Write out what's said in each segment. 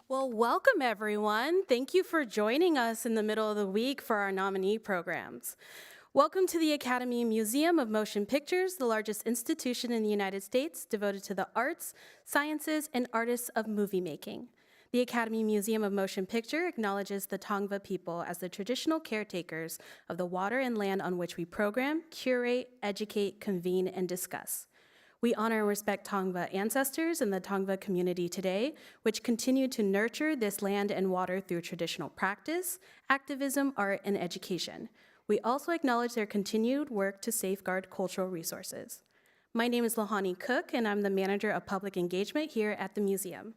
Well, welcome everyone. Thank you for joining us in the middle of the week for our nominee programs. Welcome to the Academy Museum of Motion Pictures, the largest institution in the United States devoted to the arts, sciences, and artists of movie making. The Academy Museum of Motion Picture acknowledges the Tongva people as the traditional caretakers of the water and land on which we program, curate, educate, convene, and discuss. We honor and respect Tongva ancestors and the Tongva community today, which continue to nurture this land and water through traditional practice, activism, art, and education. We also acknowledge their continued work to safeguard cultural resources. My name is Lahani Cook, and I'm the Manager of Public Engagement here at the museum.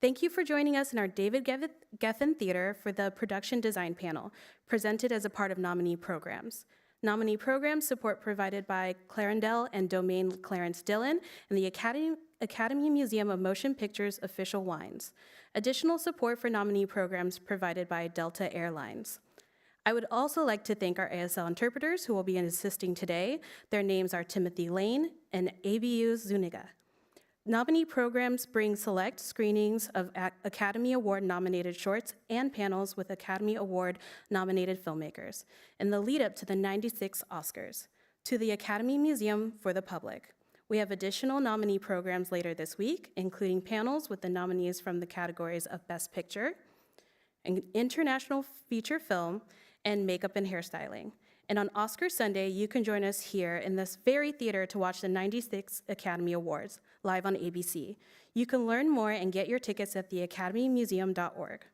Thank you for joining us in our David Geffen Theater for the Production Design Panel, presented as a part of nominee programs. Nominee programs support provided by Clarendell and Domaine Clarence Dillon and the Academy Museum of Motion Pictures official wines. Additional support for nominee programs provided by Delta Airlines. I would also like to thank our ASL interpreters who will be assisting today. Their names are Timothy Lane and ABU Zuniga. Nominee programs bring select screenings of Academy Award-nominated shorts and panels with Academy Award-nominated filmmakers in the lead-up to the '96 Oscars to the Academy Museum for the public. We have additional nominee programs later this week, including panels with the nominees from the categories of Best Picture, International Feature Film, and Makeup and Hairstyling. And on Oscar Sunday, you can join us here in this very theater to watch the '96 Academy Awards, live on ABC. You can learn more and get your tickets at theacademymuseum.org.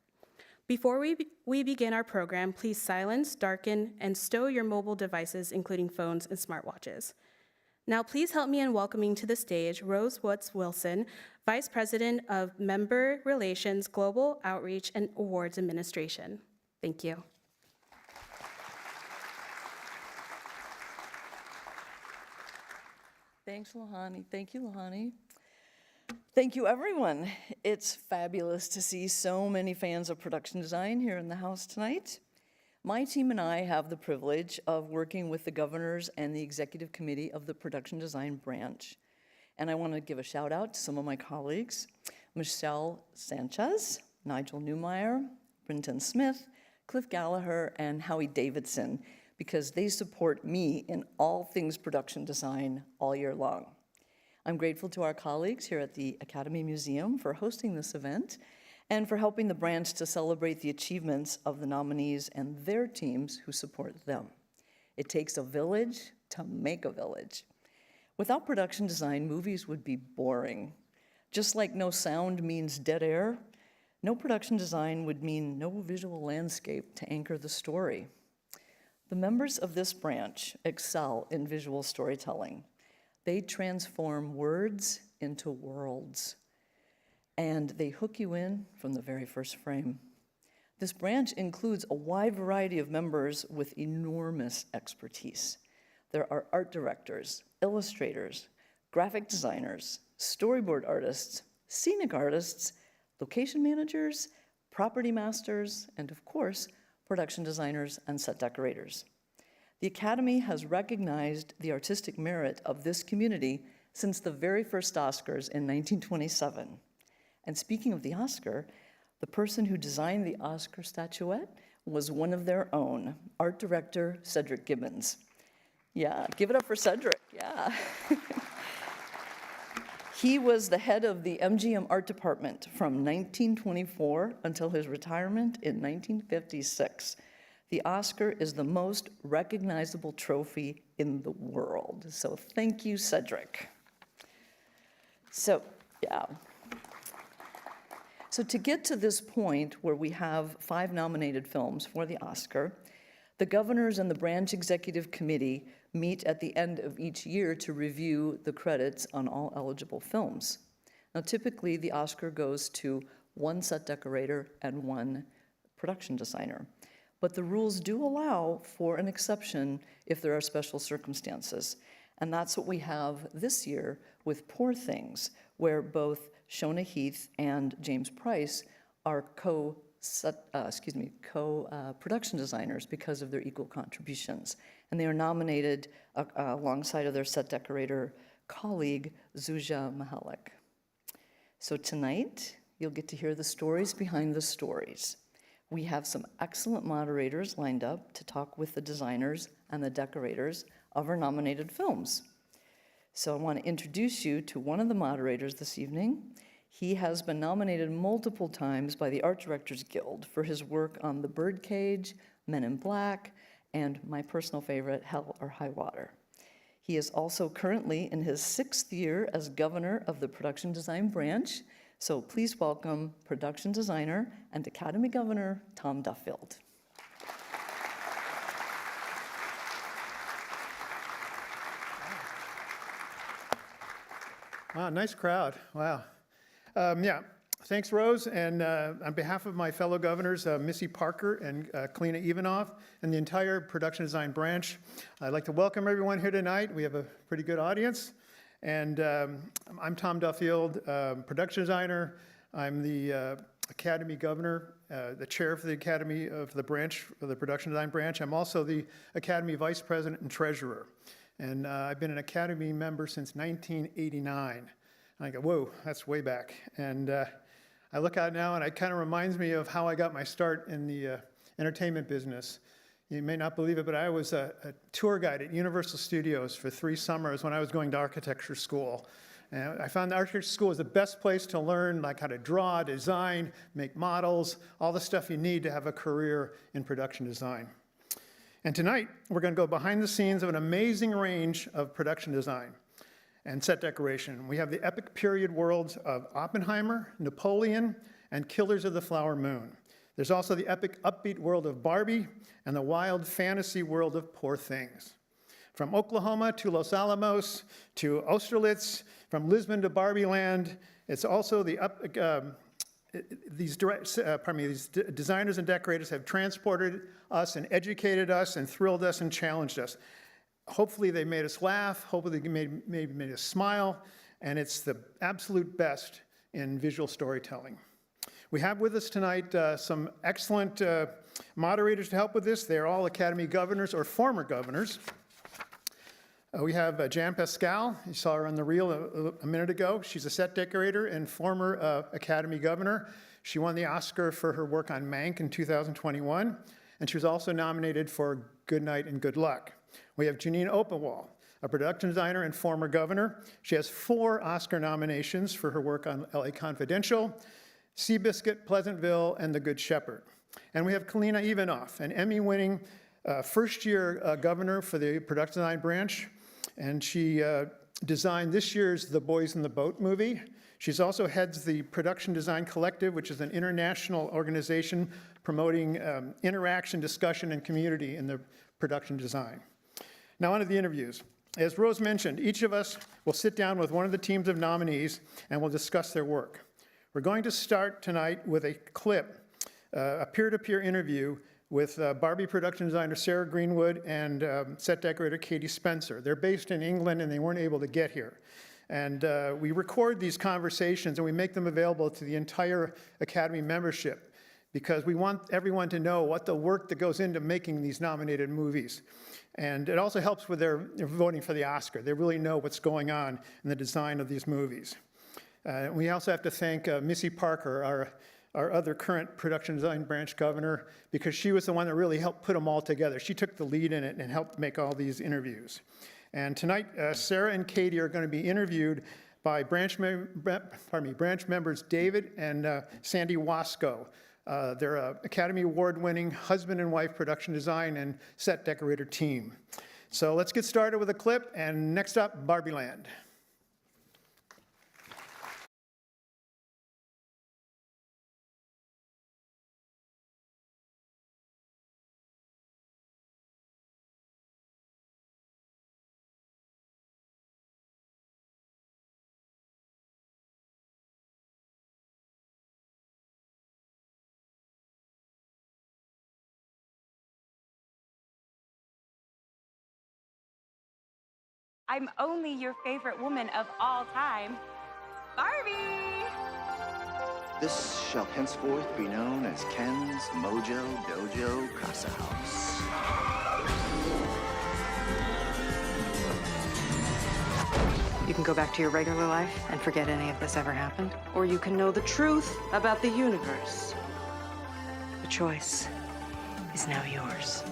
Before we begin our program, please silence, darken, and stow your mobile devices, including phones and smartwatches. Now, please help me in welcoming to the stage Rose Woods-Wilson, Vice President of Member Relations, Global Outreach, and Awards Administration. Thank you. Thanks, Lahani. Thank you, Lahani. Thank you, everyone. It's fabulous to see so many fans of production design here in the house tonight. My team and I have the privilege of working with the governors and the executive committee of the production design branch. And I want to give a shout out to some of my colleagues, Michelle Sanchez, Nigel Newmeyer, Brenton Smith, Cliff Gallagher, and Howie Davidson, because they support me in all things production design all year long. I'm grateful to our colleagues here at the Academy Museum for hosting this event and for helping the branch to celebrate the achievements of the nominees and their teams who support them. It takes a village to make a village. Without production design, movies would be boring. Just like no sound means dead air, no production design would mean no visual landscape to anchor the story. The members of this branch excel in visual storytelling. They transform words into worlds, and they hook you in from the very first frame. This branch includes a wide variety of members with enormous expertise. There are art directors, illustrators, graphic designers, storyboard artists, scenic artists, location managers, property masters, and of course, production designers and set decorators. The Academy has recognized the artistic merit of this community since the very first Oscars in 1927. And speaking of the Oscar, the person who designed the Oscar statuette was one of their own, art director Cedric Gibbons. Yeah, give it up for Cedric, yeah. He was the head of the MGM art department from 1924 until his retirement in 1956. The Oscar is the most recognizable trophy in the world. So thank you, Cedric. So, yeah. So to get to this point where we have 5 nominated films for the Oscar, the governors and the branch executive committee meet at the end of each year to review the credits on all eligible films. Now, typically, the Oscar goes to 1 set decorator and 1 production designer. But the rules do allow for an exception if there are special circumstances. And that's what we have this year with Poor Things, where both Shona Heath and James Price are co-production designers because of their equal contributions. And they are nominated alongside of their set decorator colleague, Zuzia Mihalik. So tonight, You'll get to hear the stories behind the stories. We have some excellent moderators lined up to talk with the designers and the decorators of our nominated films. So I want to introduce you to one of the moderators this evening. He has been nominated multiple times by the Art Directors Guild for his work on The Birdcage, Men in Black, and my personal favorite, Hell or High Water. He is also currently in his 6th year as governor of the production design branch. So please welcome production designer and Academy Governor, Tom Duffield. Wow, nice crowd. Wow. Yeah, thanks, Rose. And on behalf of my fellow governors, Missy Parker and Kalina Ivanoff, and the entire production design branch, I'd like to welcome everyone here tonight. We have a pretty good audience. And I'm Tom Duffield, production designer. I'm the Academy Governor, the chair for the Academy of the branch, of the production design branch. I'm also the Academy Vice President and Treasurer. And I've been an Academy member since 1989. And I go, whoa, that's way back. And I look out now and it kind of reminds me of how I got my start in the entertainment business. You may not believe it, but I was a tour guide at Universal Studios for 3 summers when I was going to architecture school. And I found the architecture school was the best place to learn like how to draw, design, make models, all the stuff you need to have a career in production design. And tonight, we're going to go behind the scenes of an amazing range of production design and set decoration. We have the epic period worlds of Oppenheimer, Napoleon, and Killers of the Flower Moon. There's also the epic upbeat world of Barbie and the wild fantasy world of Poor Things. From Oklahoma to Los Alamos to Austerlitz, from Lisbon to Barbie Land, it's also the these designers and decorators have transported us and educated us and thrilled us and challenged us. Hopefully they made us laugh, hopefully they made us smile, and it's the absolute best in visual storytelling. We have with us tonight some excellent moderators to help with this. They're all Academy governors or former governors. We have Jan Pascal. You saw her on the reel a minute ago. She's a set decorator and former Academy governor. She won the Oscar for her work on Mank in 2021, and she was also nominated for Good Night and Good Luck. We have Janine Oppenwall, a production designer and former governor. She has 4 Oscar nominations for her work on LA Confidential, Seabiscuit, Pleasantville, and The Good Shepherd. And we have Kalina Ivanoff, an Emmy-winning first-year governor for the production design branch. And she designed this year's The Boys in the Boat movie. She's also heads the Production Design Collective, which is an international organization promoting interaction, discussion, and community in the production design. Now on to the interviews. As Rose mentioned, each of us will sit down with one of the teams of nominees and we'll discuss their work. We're going to start tonight with a clip, a peer-to-peer interview with Barbie production designer Sarah Greenwood and set decorator Katie Spencer. They're based in England and they weren't able to get here. And we record these conversations and we make them available to the entire Academy membership because we want everyone to know what the work that goes into making these nominated movies. And it also helps with their voting for the Oscar. They really know what's going on in the design of these movies. We also have to thank Missy Parker, our other current production design branch governor, because she was the one that really helped put them all together. She took the lead in it and helped make all these interviews. And tonight, Sarah and Katie are going to be interviewed by branch members David and Sandy Wasco. They're an Academy Award-winning husband and wife production design and set decorator team. So let's get started with a clip, and next up, Barbie Land. I'm only your favorite woman of all time, Barbie! This shall henceforth be known as Ken's Mojo Dojo Casa House. You can go back to your regular life and forget any of this ever happened, or you can know the truth about the universe. The choice is now yours.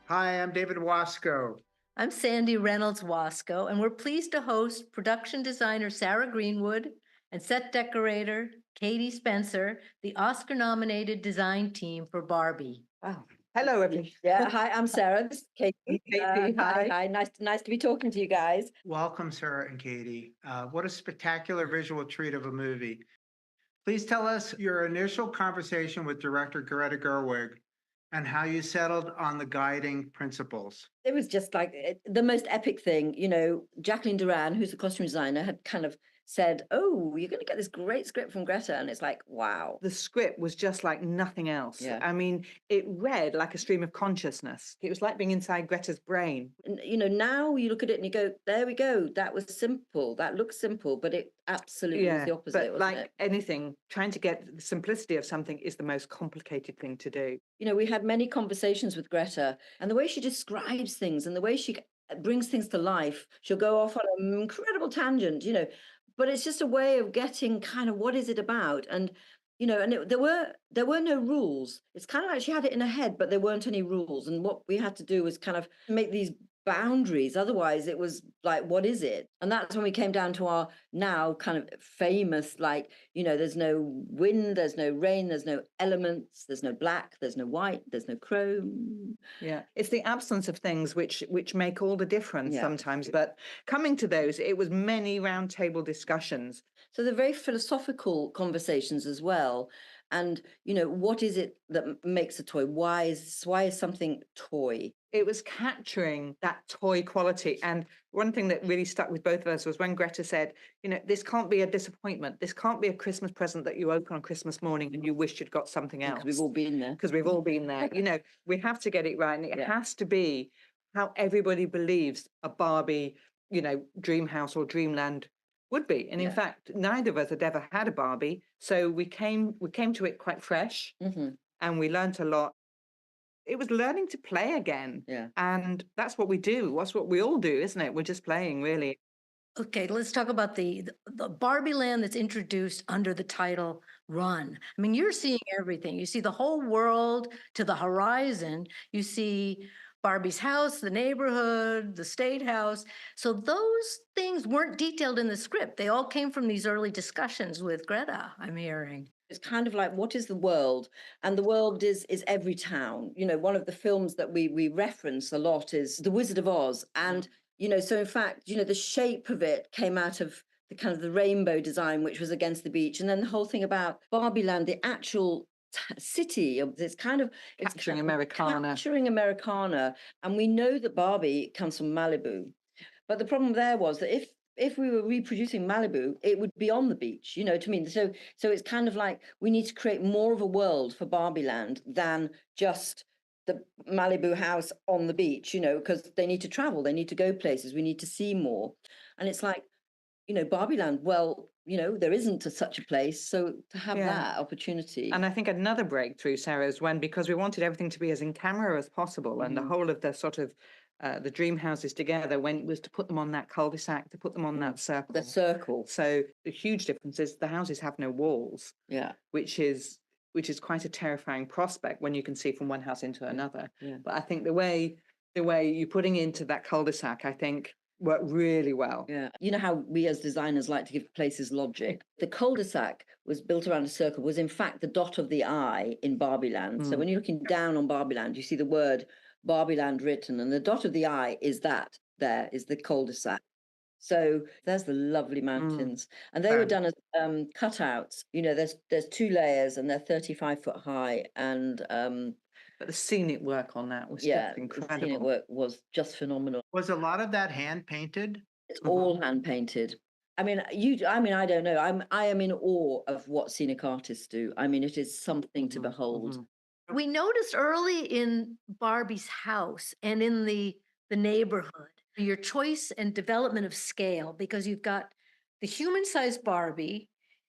Hi, I'm David Wasco. I'm Sandy Reynolds Wasco, and we're pleased to host production designer Sarah Greenwood and set decorator Katie Spencer, the Oscar-nominated design team for Barbie. Wow. Hello, everybody. Yeah, hi, I'm Sarah. This is Katie. Katie, hi. Hi. Nice to be talking to you guys. Welcome, Sarah and Katie. What a spectacular visual treat of a movie. Please tell us your initial conversation with director Greta Gerwig and how you settled on the guiding principles. It was just like the most epic thing. You know, Jacqueline Duran, who's the costume designer, had kind of said, "Oh, you're going to get this great script from Greta," and it's like, wow. The script was just like nothing else. Yeah. I mean, it read like a stream of consciousness. It was like being inside Greta's brain. And, you know, now you look at it and you go, "There we go. That was simple. That looks simple, but it absolutely was the opposite." But wasn't like it? anything, trying to get the simplicity of something is the most complicated thing to do. You know, we had many conversations with Greta, and the way she describes things and the way she brings things to life, she'll go off on an incredible tangent, you know, but it's just a way of getting kind of what is it about. And you know, and there were no rules. It's kind of like she had it in her head, but there weren't any rules, and what we had to do was kind of make these boundaries. Otherwise it was like, what is it? And that's when we came down to our now kind of famous, like, you know, there's no wind, there's no rain, there's no elements, there's no black, there's no white, there's no chrome. Yeah, it's the absence of things which make all the difference sometimes. But coming to those, it was many roundtable discussions. So they're very philosophical conversations as well. And, you know, what is it that makes a toy? Why is something toy? It was capturing that toy quality. And one thing that really stuck with both of us was when Greta said, you know, this can't be a disappointment. This can't be a Christmas present that you open on Christmas morning and you wish you'd got something else. Because we've all been there. Because we've all been there. You know, we have to get it right. And it has to be how everybody believes a Barbie, you know, dream house or dreamland would be. And in fact, neither of us had ever had a Barbie. So we came to it quite fresh and we learned a lot. It was learning to play again. Yeah. And that's what we do. That's what we all do, isn't it? We're just playing, really. Okay, let's talk about the Barbie land that's introduced under the title Run. I mean, you're seeing everything. You see the whole world to the horizon. You see Barbie's house, the neighborhood, the state house. So those things weren't detailed in the script. They all came from these early discussions with Greta, I'm hearing. It's kind of like, what is the world? And the world is every town. You know, one of the films that we reference a lot is The Wizard of Oz. And, you know, so in fact, you know, the shape of it came out of the kind of the rainbow design, which was against the beach. And then the whole thing about Barbie Land, the actual city of this kind of Capturing Americana. Capturing Americana. And we know that Barbie comes from Malibu. But the problem there was that if we were reproducing Malibu, it would be on the beach, you know what I mean? So it's kind of like we need to create more of a world for Barbie Land than just the Malibu house on the beach, you know, because they need to travel, they need to go places, we need to see more. And it's like, you know, Barbie Land, well, you know, there isn't such a place. So to have that opportunity. And I think another breakthrough, Sarah, is when, because we wanted everything to be as in camera as possible and the whole of the sort of the dream houses together, when it was to put them on that cul-de-sac, to put them on that circle. The circle. So the huge difference is the houses have no walls. Yeah. Which is quite a terrifying prospect when you can see from one house into another. Yeah. But I think the way you're putting into that cul-de-sac, I think worked really well. Yeah. You know how we as designers like to give places logic. The cul-de-sac was built around a circle, was in fact the dot of the I in Barbie Land. So when you're looking down on Barbie Land, you see the word Barbie Land written, and the dot of the I is that there is the cul-de-sac. So there's the lovely mountains, and they were done as cutouts. You know, there's 2 layers, and they're 35 foot high, and but the scenic work on that was just incredible. The scenic work was just phenomenal. Was a lot of that hand painted? It's all hand painted. I mean, I don't know. I am in awe of what scenic artists do. I mean, it is something to behold. We noticed early in Barbie's house and in the neighborhood, your choice and development of scale, because you've got the human-sized Barbie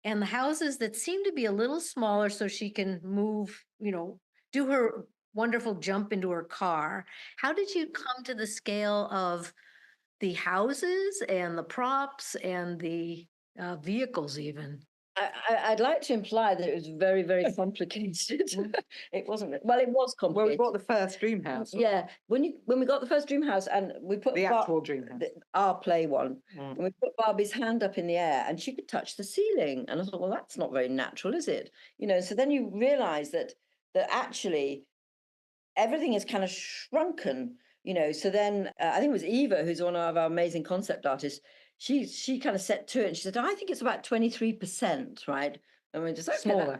and the houses that seem to be a little smaller so she can move, do her wonderful jump into her car. How did you come to the scale of the houses and the props and the vehicles even? I'd like to imply that it was very, very complicated. It wasn't. Well, it was Well, we complicated. bought the first dream house. Yeah, when we got the first dream house and we put The actual dream house. our play one, Mm. and we put Barbie's hand up in the air and she could touch the ceiling, and I thought, well, that's not very natural, is it? So then you realise that actually everything is kind of shrunken. So then I think it was Eva, who's one of our amazing concept artists. She kind of set to it and she said, I think it's about 23%, right? I mean, just smaller.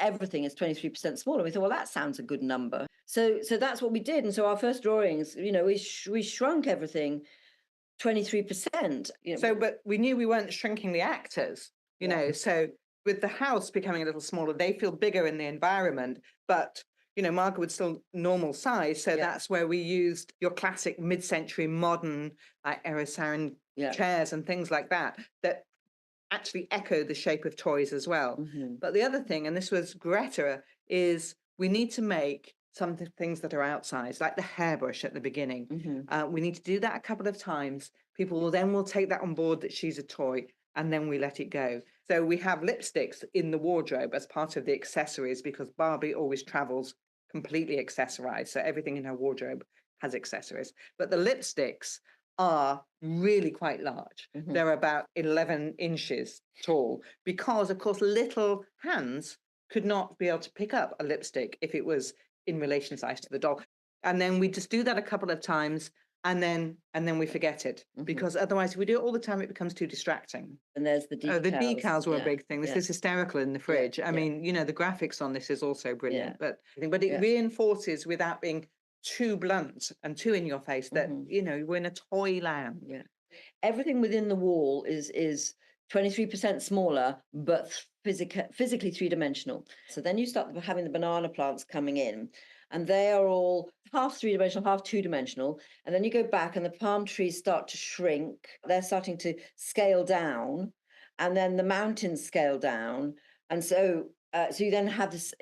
Everything is 23% smaller. We thought, well, that sounds a good number. So that's what we did. And so our first drawings, we shrunk everything 23%. So, but we knew we weren't shrinking the actors, so with the house becoming a little smaller, they feel bigger in the environment, but Margaret was still normal size. So that's where we used your classic mid-century modern, like Erisarin chairs and things like that actually echo the shape of toys as well. Mm-hmm. But the other thing, and this was Greta, is we need to make some things that are outsized, like the hairbrush at the beginning. Mm-hmm. We need to do that a couple of times. People will take that on board that she's a toy, and then we let it go. So we have lipsticks in the wardrobe as part of the accessories, because Barbie always travels completely accessorized. So everything in her wardrobe has accessories. But the lipsticks are really quite large. Mm-hmm. They're about 11 inches tall, because, of course, little hands could not be able to pick up a lipstick if it was in relation size to the doll. And then we just do that a couple of times, and then we forget it, because otherwise, if we do it all the time, it becomes too distracting. And there's the decals. Oh, the decals were a big thing. This is hysterical in the fridge. I mean, the graphics on this is also brilliant, but it reinforces, without being too blunt and too in your face, that we're in a toy land. Yeah, everything within the wall is 23% smaller, but physically three-dimensional. So then you start having the banana plants coming in, and they are all half three-dimensional, half two-dimensional. And then you go back and the palm trees start to shrink. They're starting to scale down, and then the mountains scale down. And so you then have this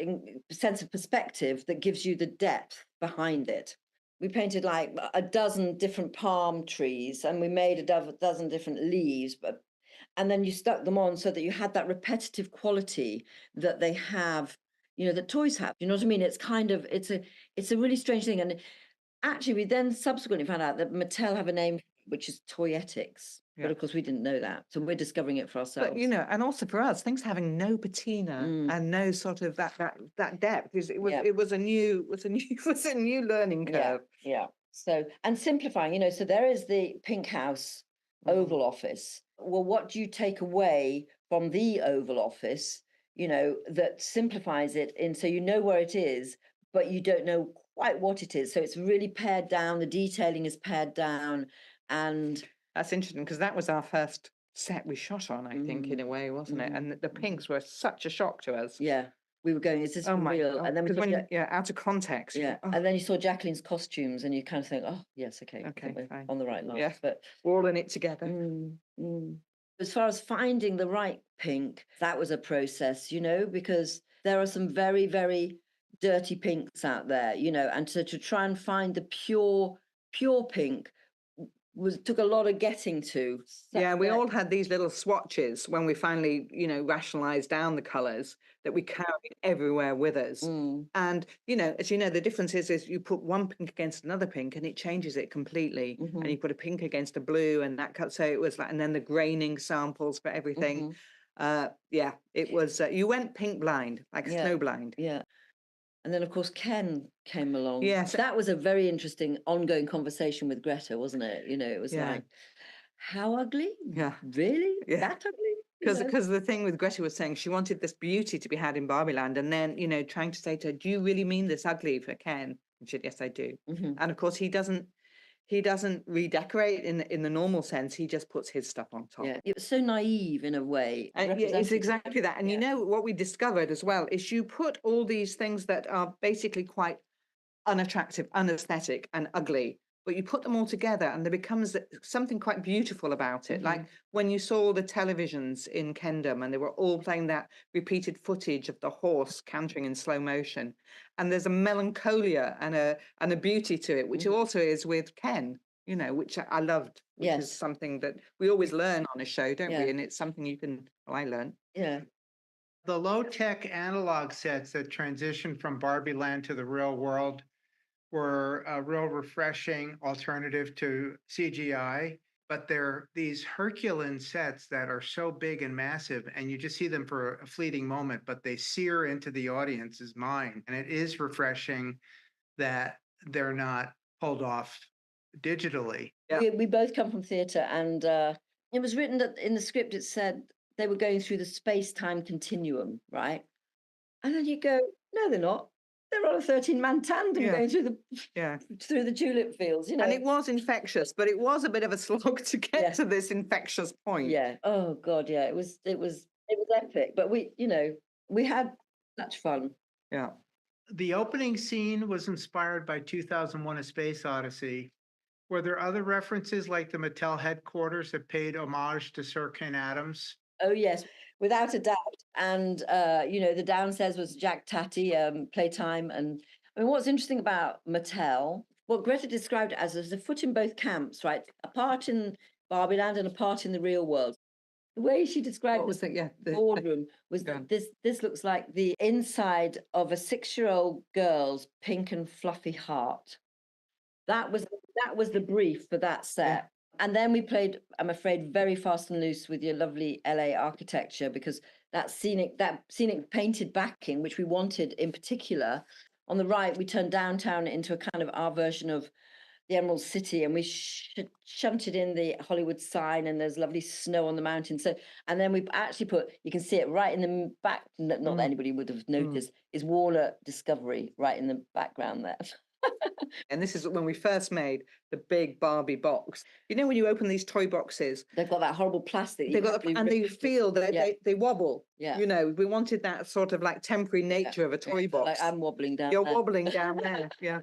sense of perspective that gives you the depth behind it. We painted like a dozen different palm trees, and we made a dozen different leaves, and then you stuck them on so that you had that repetitive quality that they have, that toys have. You know what I mean? It's kind of, it's a really strange thing. And actually, we then subsequently found out that Mattel have a name, which is toyetics. Yeah. But of course, we didn't know that. So we're discovering it for ourselves. But, and also for us, things having no patina and no sort of that depth, it was a new learning curve. Yeah. So, and simplifying, so there is the pink house Oval Office. Well, what do you take away from the Oval Office, that simplifies it so you know where it is, but you don't know quite what it is. So it's really pared down. The detailing is pared down. And that's interesting, because that was our first set we shot on, I think, in a way, wasn't it? And the pinks were such a shock to us. Yeah. We were going, is this real? God. And then out of context. Yeah. And then you saw Jacqueline's costumes and you kind of think, oh, yes, okay, fine. On the right line. Yeah, but we're all in it together. As far as finding the right pink, that was a process, because there are some very, very dirty pinks out there, and to try and find the pure pink took a lot of getting to. Yeah, we all had these little swatches when we finally, rationalized down the colors that we carried everywhere with us. And, as you know, the difference is you put one pink against another pink and it changes it completely. And you put a pink against a blue and that cut. So it was like, and then the graining samples for everything. It was, you went pink blind, like snow blind. Yeah. And then, of course, Ken came along. Yes. That was a very interesting ongoing conversation with Greta, wasn't it? It was like, how ugly? Yeah. Really? Yeah. That ugly? Because the thing with Greta was saying she wanted this beauty to be had in Barbie Land, and then, trying to say to her, do you really mean this ugly for Ken? And she said, yes, I do. And of course, he doesn't redecorate in the normal sense. He just puts his stuff on top. Yeah, it was so naive in a way. It's exactly that. And what we discovered as well is you put all these things that are basically quite unattractive, unaesthetic and ugly but you put them all together and there becomes something quite beautiful about it. Like when you saw the televisions in Kendom and they were all playing that repeated footage of the horse cantering in slow motion. And there's a melancholia and a beauty to it, which also is with Ken, you know, which I loved, which is something that we always learn on a show, don't we? And it's something you can, I learned. Yeah. The low-tech analog sets that transitioned from Barbie land to the real world were a real refreshing alternative to CGI, but they're these Herculean sets that are so big and massive, and you just see them for a fleeting moment, but they sear into the audience's mind. And it is refreshing that they're not pulled off digitally. We both come from theatre, and it was written that in the script it said they were going through the space-time continuum, right? And then you go, no, they're not. They're on a 13-man tandem going through the tulip fields, you know. And it was infectious, but it was a bit of a slog to get to this infectious point. Yeah. Oh God, yeah. It was epic. But we had such fun. Yeah. The opening scene was inspired by 2001: A Space Odyssey. Were there other references like the Mattel headquarters that paid homage to Sir Ken Adams? Oh yes, without a doubt. And the downstairs was Jack Tatty, playtime. And I mean, what's interesting about Mattel, what Greta described it as a foot in both camps, right? A part in Barbie Land and a part in the real world. The way she described the boardroom was that this looks like the inside of a 6-year-old girl's pink and fluffy heart. That was the brief for that set. Yeah. And then we played, I'm afraid, very fast and loose with your lovely LA architecture, because that scenic painted backing, which we wanted in particular. On the right, we turned downtown into a kind of our version of the Emerald City, and we shunted in the Hollywood sign, and there's lovely snow on the mountain. So, and then we actually you can see it right in the back, not that anybody would have noticed, is Warner Discovery right in the background there. And this is when we first made the big Barbie box. You know, when you open these toy boxes, they've got that horrible plastic. They've got and they feel that they wobble. Yeah. You know, we wanted that sort of like temporary nature of a toy box. Like I'm wobbling down. You're wobbling down there. Yeah.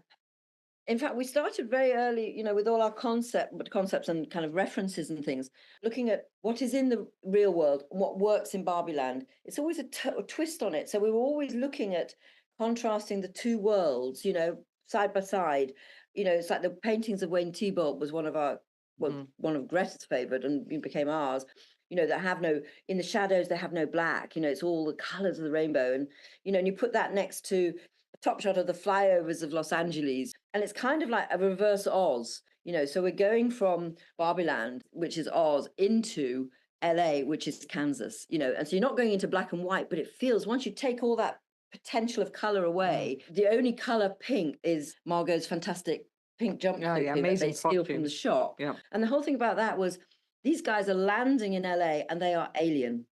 In fact, we started very early, you know, with all our concepts and kind of references and things, looking at what is in the real world and what works in Barbie Land. It's always a twist on it. So we were always looking at contrasting the two worlds, you know, side by side. You know, it's like the paintings of Wayne Thiebaud was one of Greta's favorite, and it became ours. You know, that have in the shadows, they have no black. You know, it's all the colors of the rainbow. And, you know, and you put that next to a top shot of the flyovers of Los Angeles. And it's kind of like a reverse Oz, you know. So we're going from Barbie Land, which is Oz, into LA, which is Kansas, you know. And so you're not going into black and white, but it feels, once you take all that potential of color away, the only color pink is Margot's fantastic pink jumpsuit that they steal from the shop. Yeah. And the whole thing about that was, these guys are landing in LA and they are alien.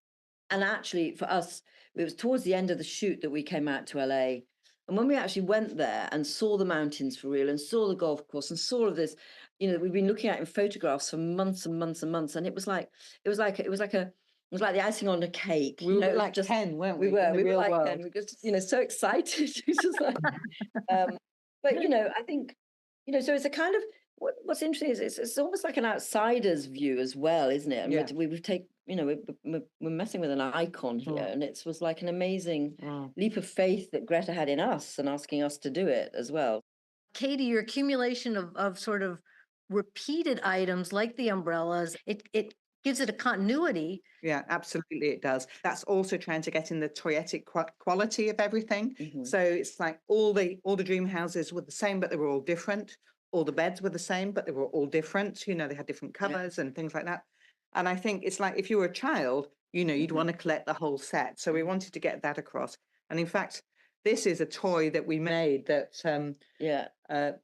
And actually, for us, it was towards the end of the shoot that we came out to LA. And when we actually went there and saw the mountains for real, and saw the golf course, and saw all of this, you know, we've been looking at in photographs for months and months and months, and it was like the icing on a cake. We were like just 10, weren't we? We were like world. 10. We were just, you know, so excited. Just like, but you know, I think, you know, so it's a kind of, what's interesting is it's almost like an outsider's view as well, isn't it? I mean, we take, you know, we're messing with an icon here, and it was like an amazing leap of faith that Greta had in us and asking us to do it as well. Katie, your accumulation of sort of repeated items like the umbrellas, it gives it a continuity. Yeah, absolutely it does. That's also trying to get in the toyetic quality of everything. So it's like all the dream houses were the same, but they were all different. All the beds were the same, but they were all different. You know, they had different covers and things like that. And I think it's like, if you were a child, you know, you'd want to collect the whole set. So we wanted to get that across. And in fact, this is a toy that we made that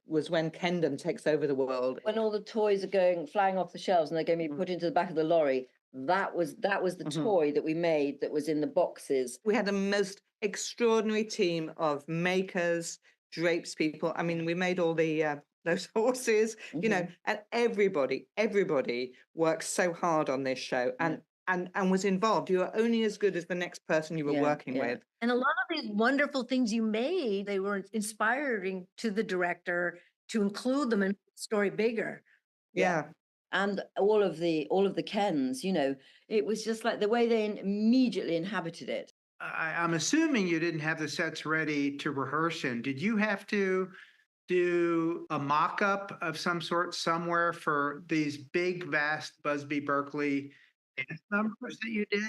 was when Kendom takes over the world. When all the toys are flying off the shelves and they're going to be put into the back of the lorry, that was the toy that we made that was in the boxes. We had the most extraordinary team of makers, drapes people. I mean, we made all the those horses, you know, and everybody worked so hard on this show and was involved. You are only as good as the next person you were working with. And a lot of these wonderful things you made, they were inspiring to the director to include them in story bigger. Yeah. And all of the Kens, you know, it was just like the way they immediately inhabited it. I'm assuming you didn't have the sets ready to rehearse in. Did you have to do a mock-up of some sort somewhere for these big, vast Busby Berkeley dance numbers that you did?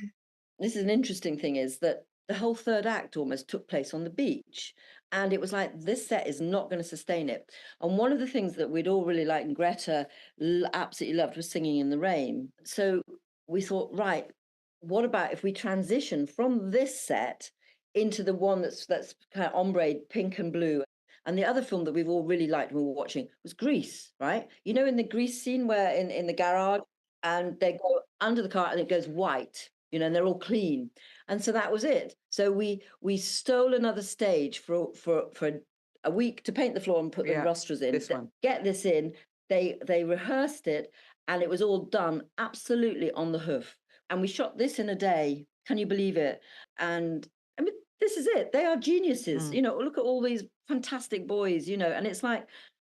This is an interesting thing, is that the whole third act almost took place on the beach. And it was like, this set is not going to sustain it. And one of the things that we'd all really liked and Greta absolutely loved was Singing in the Rain. So we thought, right, what about if we transition from this set into the one that's kind of ombre, pink and blue? And the other film that we've all really liked when we were watching was Grease, right? You know, in the Grease scene where in the garage, and they go under the car and it goes white, you know, and they're all clean. And so that was it. So we stole another stage for a week to paint the floor and put the rosters in. This one. Get this in. They rehearsed it, and it was all done absolutely on the hoof. And we shot this in a day. Can you believe it? And I mean, this is it. They are geniuses. You know, look at all these fantastic boys, you know, and it's like,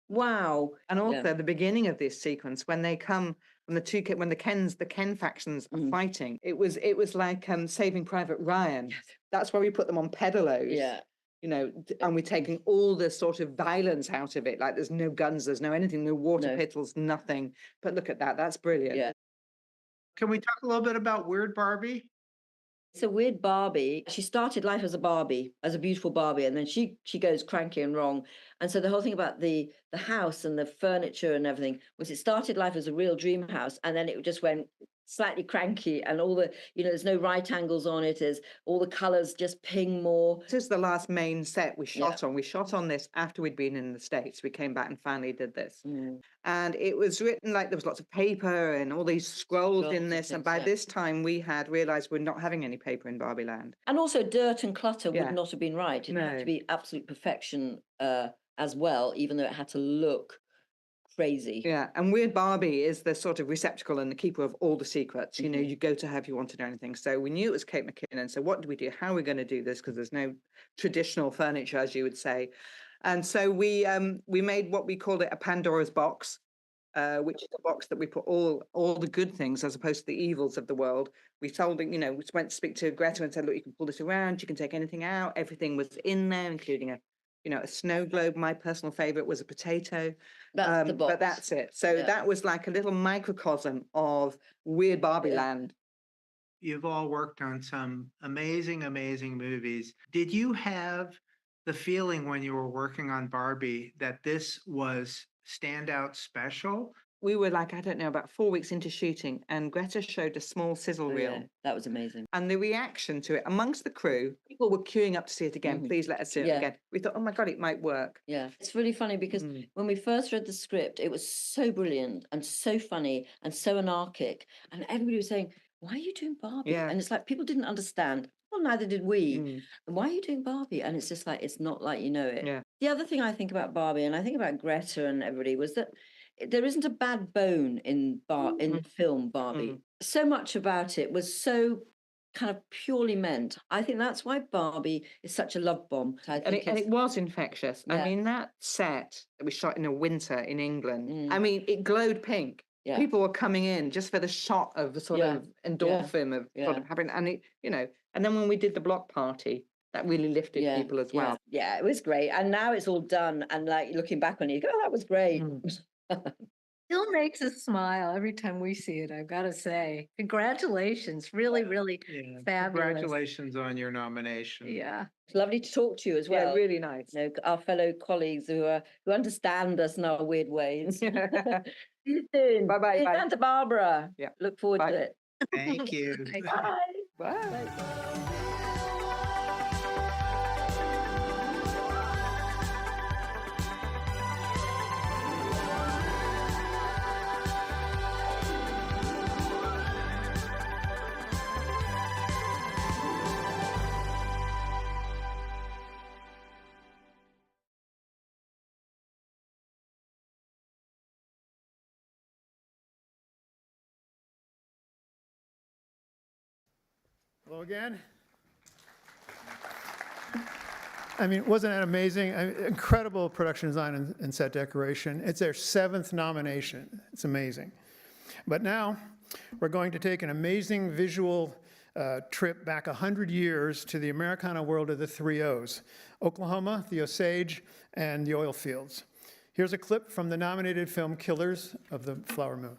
wow. And also the beginning of this sequence, when they come when the Ken factions are fighting, it was like Saving Private Ryan. That's why we put them on pedalos. Yeah. You know, and we're taking all the sort of violence out of it. Like there's no guns, there's no anything, no water pistols, nothing. But look at that. That's brilliant. Yeah. Can we talk a little bit about Weird Barbie? It's a weird Barbie. She started life as a Barbie, as a beautiful Barbie, and then she goes cranky and wrong. And so the whole thing about the house and the furniture and everything was, it started life as a real dream house, and then it just went slightly cranky, and all the, you know, there's no right angles on it, is all the colors just ping more. This is the last main set we shot on. We shot on this after we'd been in the States. We came back and finally did this. And it was written like there was lots of paper and all these scrolls in this. And by this time we had realized we're not having any paper in Barbie Land. And also dirt and clutter would not have been right. It had to be absolute perfection as well, even though it had to look crazy. Yeah, and Weird Barbie is the sort of receptacle and the keeper of all the secrets. You know, you go to her if you want to know anything. So we knew it was Kate McKinnon. So what do we do? How are we going to do this? Because there's no traditional furniture, as you would say. And so we made what we called it a Pandora's box, which is a box that we put all the good things as opposed to the evils of the world. We told, you know, we went to speak to Greta and said, look, you can pull this around, you can take anything out. Everything was in there, including a snow globe. My personal favorite was a potato. That's the box. But that's it. So that was like a little microcosm of Weird Barbie Land. You've all worked on some amazing, amazing movies. Did you have the feeling when you were working on Barbie that this was standout special? We were like, I don't know, about 4 weeks into shooting, and Greta showed a small sizzle reel. Yeah, that was amazing. And the reaction to it amongst the crew, people were queuing up to see it again. Please let us see it again. We thought, oh my God, it might work. Yeah, it's really funny because when we first read the script, it was so brilliant and so funny and so anarchic. And everybody was saying, why are you doing Barbie? Yeah. And it's like, people didn't understand. Well, neither did we. And why are you doing Barbie? And it's just like, it's not like you know it. Yeah. The other thing I think about Barbie, and I think about Greta and everybody, was that there isn't a bad bone in the film Barbie. So much about it was so kind of purely meant. I think that's why Barbie is such a love bomb. And it was infectious. Yeah. I mean, that set that we shot in a winter in England, I mean, it glowed pink. Yeah. People were coming in just for the shot of the sort of endorphin of sort of happening. And it, you know, and then when we did the block party, that really lifted people as well. Yeah, it was great. And now it's all done. And like looking back on it, you go, oh, that was great. Still makes us smile every time we see it, I've got to say. Congratulations. Really, really fabulous. Congratulations on your nomination. Yeah. It's lovely to talk to you as well. Yeah, really nice. You know, our fellow colleagues who understand us in our weird ways. See you soon. Bye-bye. Bye. Santa Barbara. Yeah. Look forward Bye. to it. Thank you. Bye. Bye. Hello again. I mean, wasn't that amazing? Incredible production design and set decoration. It's their 7th nomination. It's amazing. But now we're going to take an amazing visual trip back 100 years to the Americana world of the 3 O's, Oklahoma, the Osage, and the oil fields. Here's a clip from the nominated film Killers of the Flower Moon.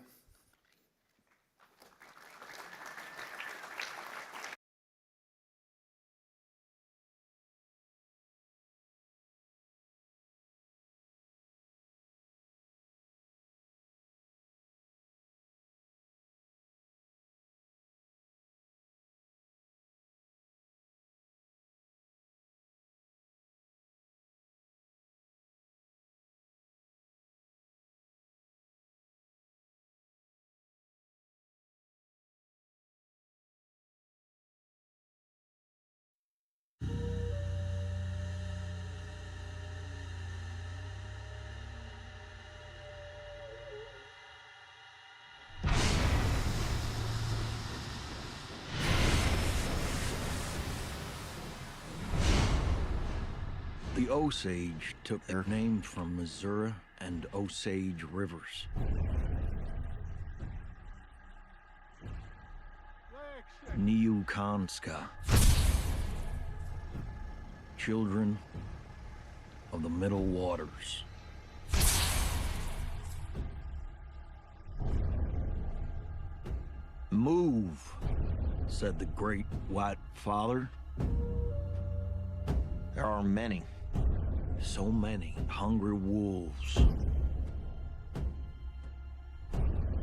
The Osage took their name from Missouri and Osage rivers. Niukanska, children of the Middle Waters. Move, said the great white father. There are many. So many hungry wolves.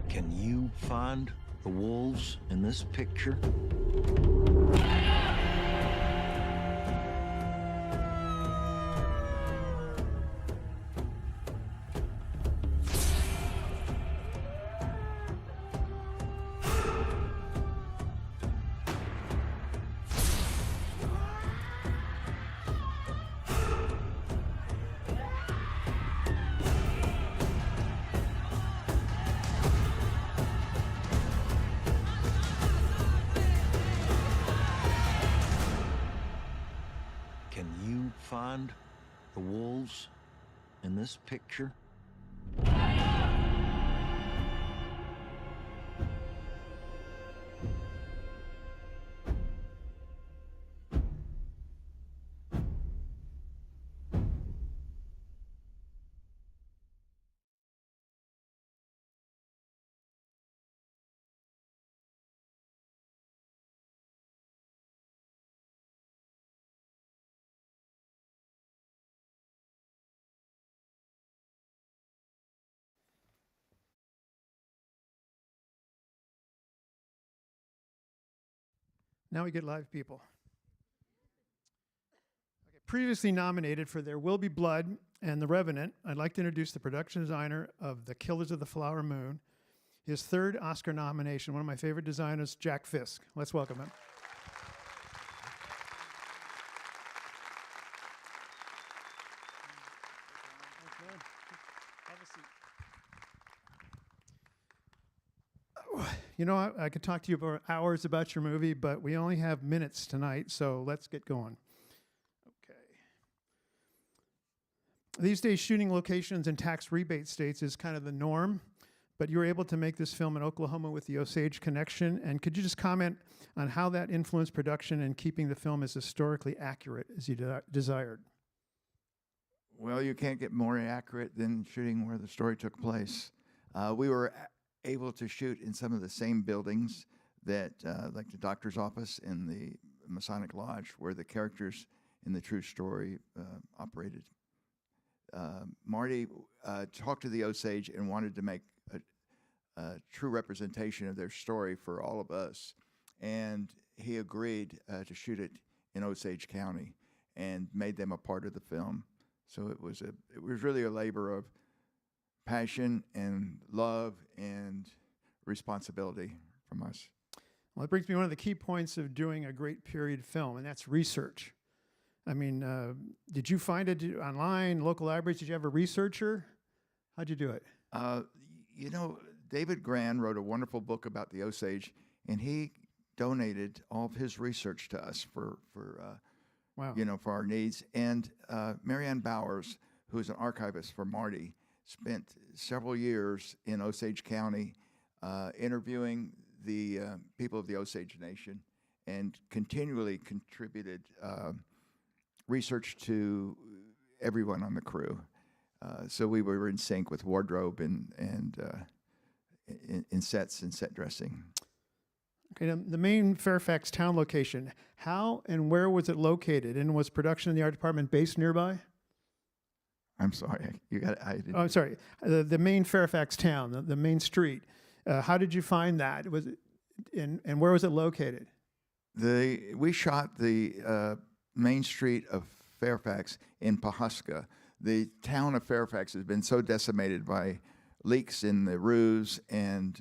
Can you find the wolves in this picture? Can you find the wolves in this picture? Now we get live people. Okay, previously nominated for There Will Be Blood and The Revenant, I'd like to introduce the production designer of The Killers of the Flower Moon, his 3rd Oscar nomination, one of my favorite designers, Jack Fisk. Let's welcome him. You know, I could talk to you for hours about your movie, but we only have minutes tonight, so let's get going. Okay. These days, shooting locations in tax rebate states is kind of the norm, but you were able to make this film in Oklahoma with the Osage connection, and could you just comment on how that influenced production and keeping the film as historically accurate as you desired? Well, you can't get more accurate than shooting where the story took place. We were able to shoot in some of the same buildings that, like the doctor's office and the Masonic Lodge, where the characters in the true story operated. Marty talked to the Osage and wanted to make a true representation of their story for all of us, and he agreed to shoot it in Osage County and made them a part of the film. So it was really a labor of passion and love and responsibility from us. Well, it brings me one of the key points of doing a great period film, and that's research. I mean, did you find it online, local libraries? Did you have a researcher? How'd you do it? You know, David Gran wrote a wonderful book about the Osage, and he donated all of his research to us for Wow. for our needs. And Marianne Bowers, who is an archivist for Marty, spent several years in Osage County interviewing the people of the Osage Nation and continually contributed research to everyone on the crew. So we were in sync with wardrobe and in sets and set dressing. Okay, now the main Fairfax town location, how and where was it located? And was production in the art department based nearby? I'm sorry, you got. I didn't. Oh, I'm sorry. The main Fairfax town, the main street. How did you find that? Was it, and where was it located? We shot the main street of Fairfax in Pawhuska. The town of Fairfax has been so decimated by leaks in the roofs and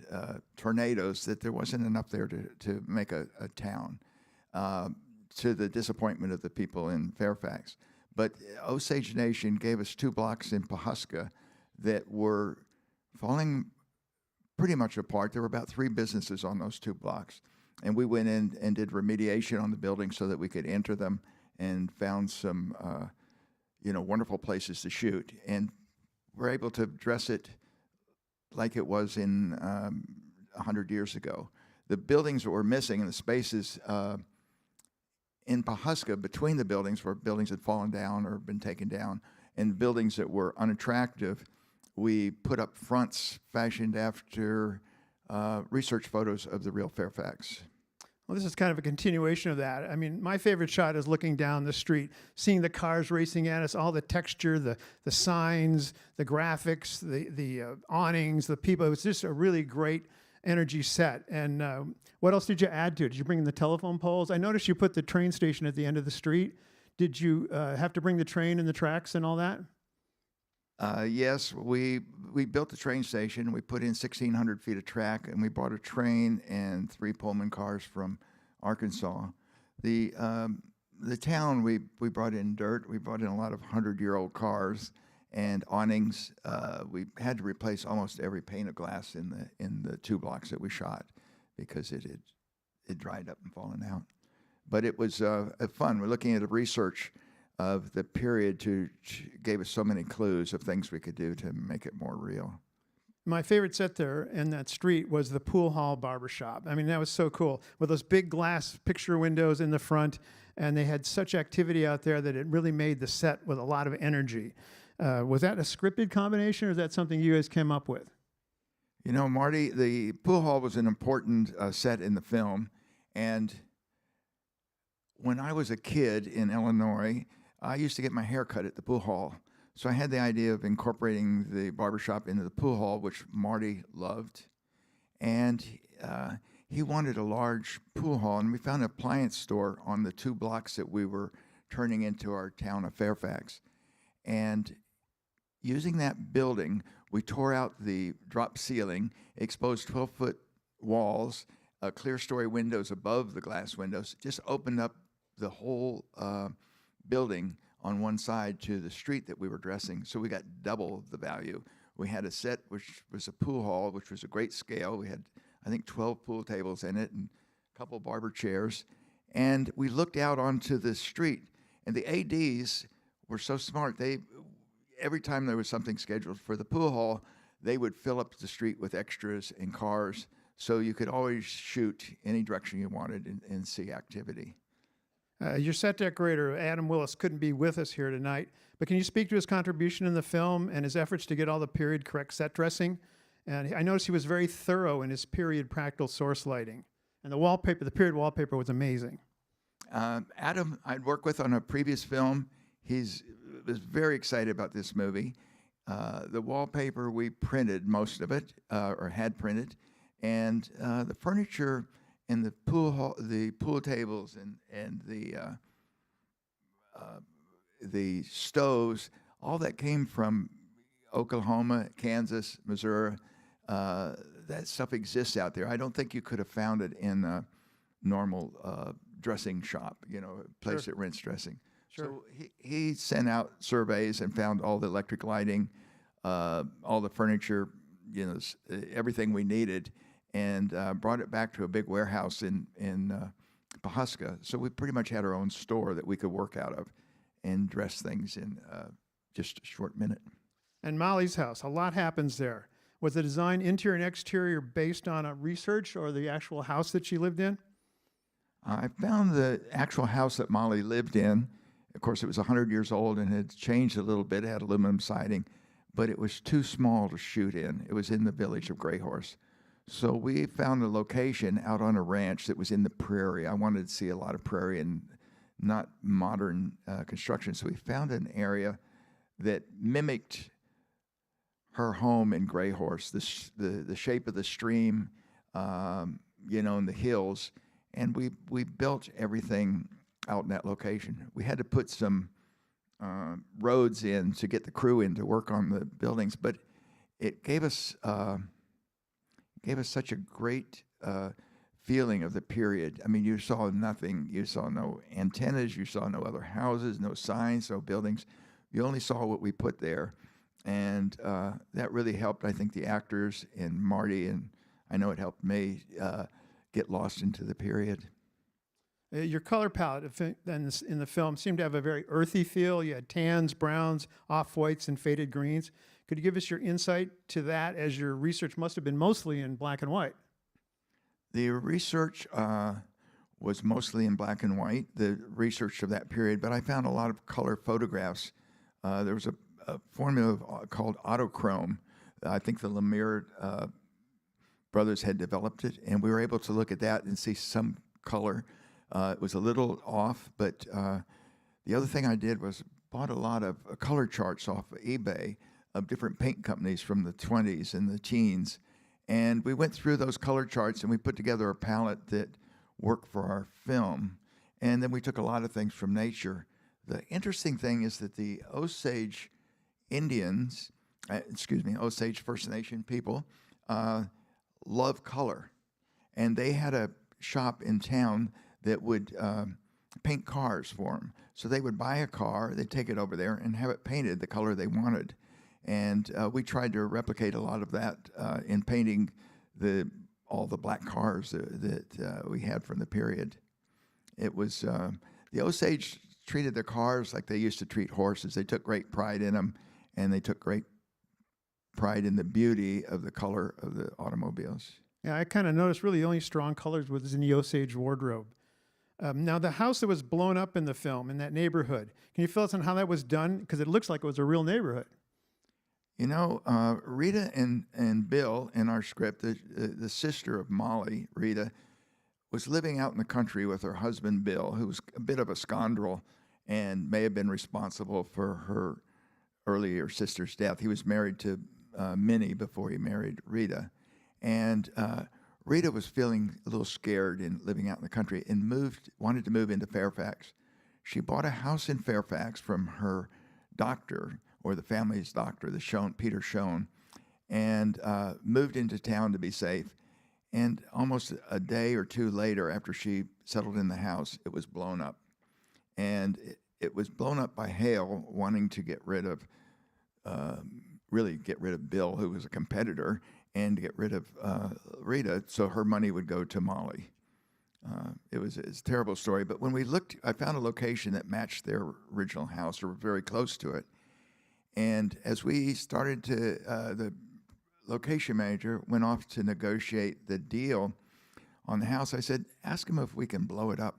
tornadoes that there wasn't enough there to make a town, to the disappointment of the people in Fairfax. But Osage Nation gave us 2 blocks in Pawhuska that were falling pretty much apart. There were about 3 businesses on those 2 blocks. And we went in and did remediation on the buildings so that we could enter them and found some, wonderful places to shoot. And we're able to dress it like it was in 100 years ago. The buildings that were missing and the spaces in Pawhuska between the buildings where buildings had fallen down or been taken down, and buildings that were unattractive, we put up fronts fashioned after research photos of the real Fairfax. Well, this is kind of a continuation of that. I mean, my favorite shot is looking down the street, seeing the cars racing at us, all the texture, the signs, the graphics, the awnings, the people. It was just a really great energy set. And what else did you add to it? Did you bring in the telephone poles? I noticed you put the train station at the end of the street. Did you have to bring the train and the tracks and all that? Yes, we built the train station. We put in 1,600 feet of track, and we brought a train and 3 Pullman cars from Arkansas. The town, we brought in dirt. We brought in a lot of 100-year-old cars and awnings. We had to replace almost every pane of glass in the 2 blocks that we shot because it dried up and fallen out. But it was fun. We're looking at the research of the period gave us so many clues of things we could do to make it more real. My favorite set there in that street was the Pool Hall Barbershop. I mean, that was so cool with those big glass picture windows in the front, and they had such activity out there that it really made the set with a lot of energy. Was that a scripted combination, or is that something you guys came up with? You know, Marty, the Pool Hall was an important set in the film, and when I was a kid in Illinois, I used to get my hair cut at the pool hall. So I had the idea of incorporating the barbershop into the pool hall, which Marty loved. And he wanted a large pool hall, and we found an appliance store on the 2 blocks that we were turning into our town of Fairfax. And using that building, we tore out the drop ceiling, exposed 12-foot walls, clear story windows above the glass windows, just opened up the whole building on one side to the street that we were dressing. So we got double the value. We had a set which was a pool hall, which was a great scale. We had, I think, 12 pool tables in it and a couple barber chairs. And we looked out onto the street, and the ADs were so smart. Every time there was something scheduled for the pool hall, they would fill up the street with extras and cars, so you could always shoot any direction you wanted and see activity. Your set decorator, Adam Willis, couldn't be with us here tonight, but can you speak to his contribution in the film and his efforts to get all the period correct set dressing? And I noticed he was very thorough in his period practical source lighting. And the wallpaper, the period wallpaper was amazing. Adam, I'd worked with on a previous film. He was very excited about this movie. The wallpaper, we printed most of it, or had printed. And the furniture and the pool hall, the pool tables and the stoves, all that came from Oklahoma, Kansas, Missouri. That stuff exists out there. I don't think you could have found it in a normal dressing shop, a place that rents dressing. Sure. So he sent out surveys and found all the electric lighting, all the furniture, everything we needed, and brought it back to a big warehouse in Pawhuska. So we pretty much had our own store that we could work out of and dress things in just a short minute. And Molly's house, a lot happens there. Was the design interior and exterior based on a research or the actual house that she lived in? I found the actual house that Molly lived in. Of course, it was 100 years old and had changed a little bit. It had aluminum siding, but it was too small to shoot in. It was in the village of Greyhorse. So we found a location out on a ranch that was in the prairie. I wanted to see a lot of prairie and not modern construction. So we found an area that mimicked her home in Greyhorse, the shape of the stream, you know, and the hills. And we built everything out in that location. We had to put some roads in to get the crew in to work on the buildings, but it gave us such a great feeling of the period. I mean, you saw nothing. You saw no antennas. You saw no other houses, no signs, no buildings. You only saw what we put there. And that really helped, I think, the actors and Marty, and I know it helped me get lost into the period. Your color palette in the film seemed to have a very earthy feel. You had tans, browns, off-whites, and faded greens. Could you give us your insight to that, as your research must have been mostly in black and white? The research was mostly in black and white, the research of that period, but I found a lot of color photographs. There was a formula called autochrome. I think the Lemire brothers had developed it, and we were able to look at that and see some color. It was a little off, but the other thing I did was bought a lot of color charts off of eBay of different paint companies from the 20s and the teens. And we went through those color charts and we put together a palette that worked for our film. And then we took a lot of things from nature. The interesting thing is that the Osage Indians, Osage First Nation people, love color. And they had a shop in town that would paint cars for them. So they would buy a car, they'd take it over there and have it painted the color they wanted. And we tried to replicate a lot of that in painting all the black cars that we had from the period. It was, the Osage treated their cars like they used to treat horses. They took great pride in them, and they took great pride in the beauty of the color of the automobiles. Yeah, I kind of noticed really the only strong colors was in the Osage wardrobe. Now, the house that was blown up in the film, in that neighborhood, can you fill us in how that was done? Because it looks like it was a real neighborhood. You know, Rita and Bill in our script, the sister of Molly, Rita, was living out in the country with her husband, Bill, who was a bit of a scoundrel and may have been responsible for her earlier sister's death. He was married to Minnie before he married Rita. And Rita was feeling a little scared in living out in the country and wanted to move into Fairfax. She bought a house in Fairfax from her doctor, or the family's doctor, Peter Schoen, and moved into town to be safe. And almost a day or two later, after she settled in the house, it was blown up. And it was blown up by hail, wanting to get rid of, Bill, who was a competitor, and to get rid of Rita, so her money would go to Molly. It's a terrible story, but when we looked, I found a location that matched their original house, or very close to it. And as we started to, the location manager went off to negotiate the deal on the house. I said, ask him if we can blow it up.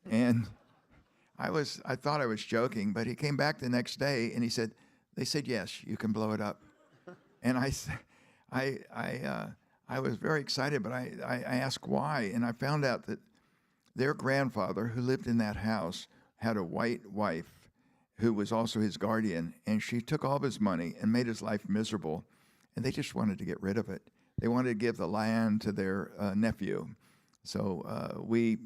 And I thought I was joking, but he came back the next day and he said, they said, yes, you can blow it up. And I was very excited, but I asked why, and I found out that their grandfather, who lived in that house, had a white wife who was also his guardian, and she took all of his money and made his life miserable, and they just wanted to get rid of it. They wanted to give the land to their nephew. So we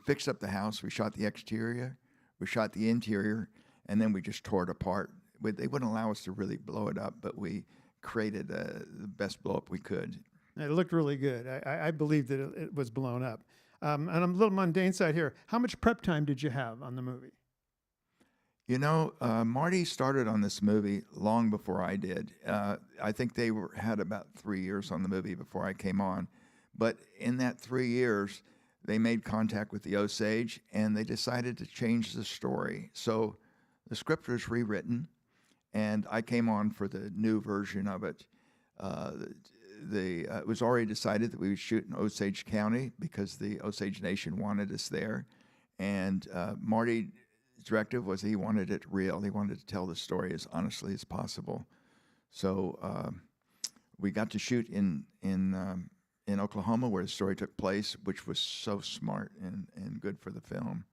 fixed up the house, we shot the exterior, we shot the interior, and then we just tore it apart. They wouldn't allow us to really blow it up, but we created the best blow up we could. It looked really good. I believed that it was blown up. And on a little mundane side here, how much prep time did you have on the movie? You know, Marty started on this movie long before I did. I think they had about 3 years on the movie before I came on. But in that 3 years, they made contact with the Osage, and they decided to change the story. So the script was rewritten, and I came on for the new version of it. It was already decided that we would shoot in Osage County because the Osage Nation wanted us there. And Marty's directive was he wanted it real. He wanted to tell the story as honestly as possible. So we got to shoot in Oklahoma, where the story took place, which was so smart and good for the film.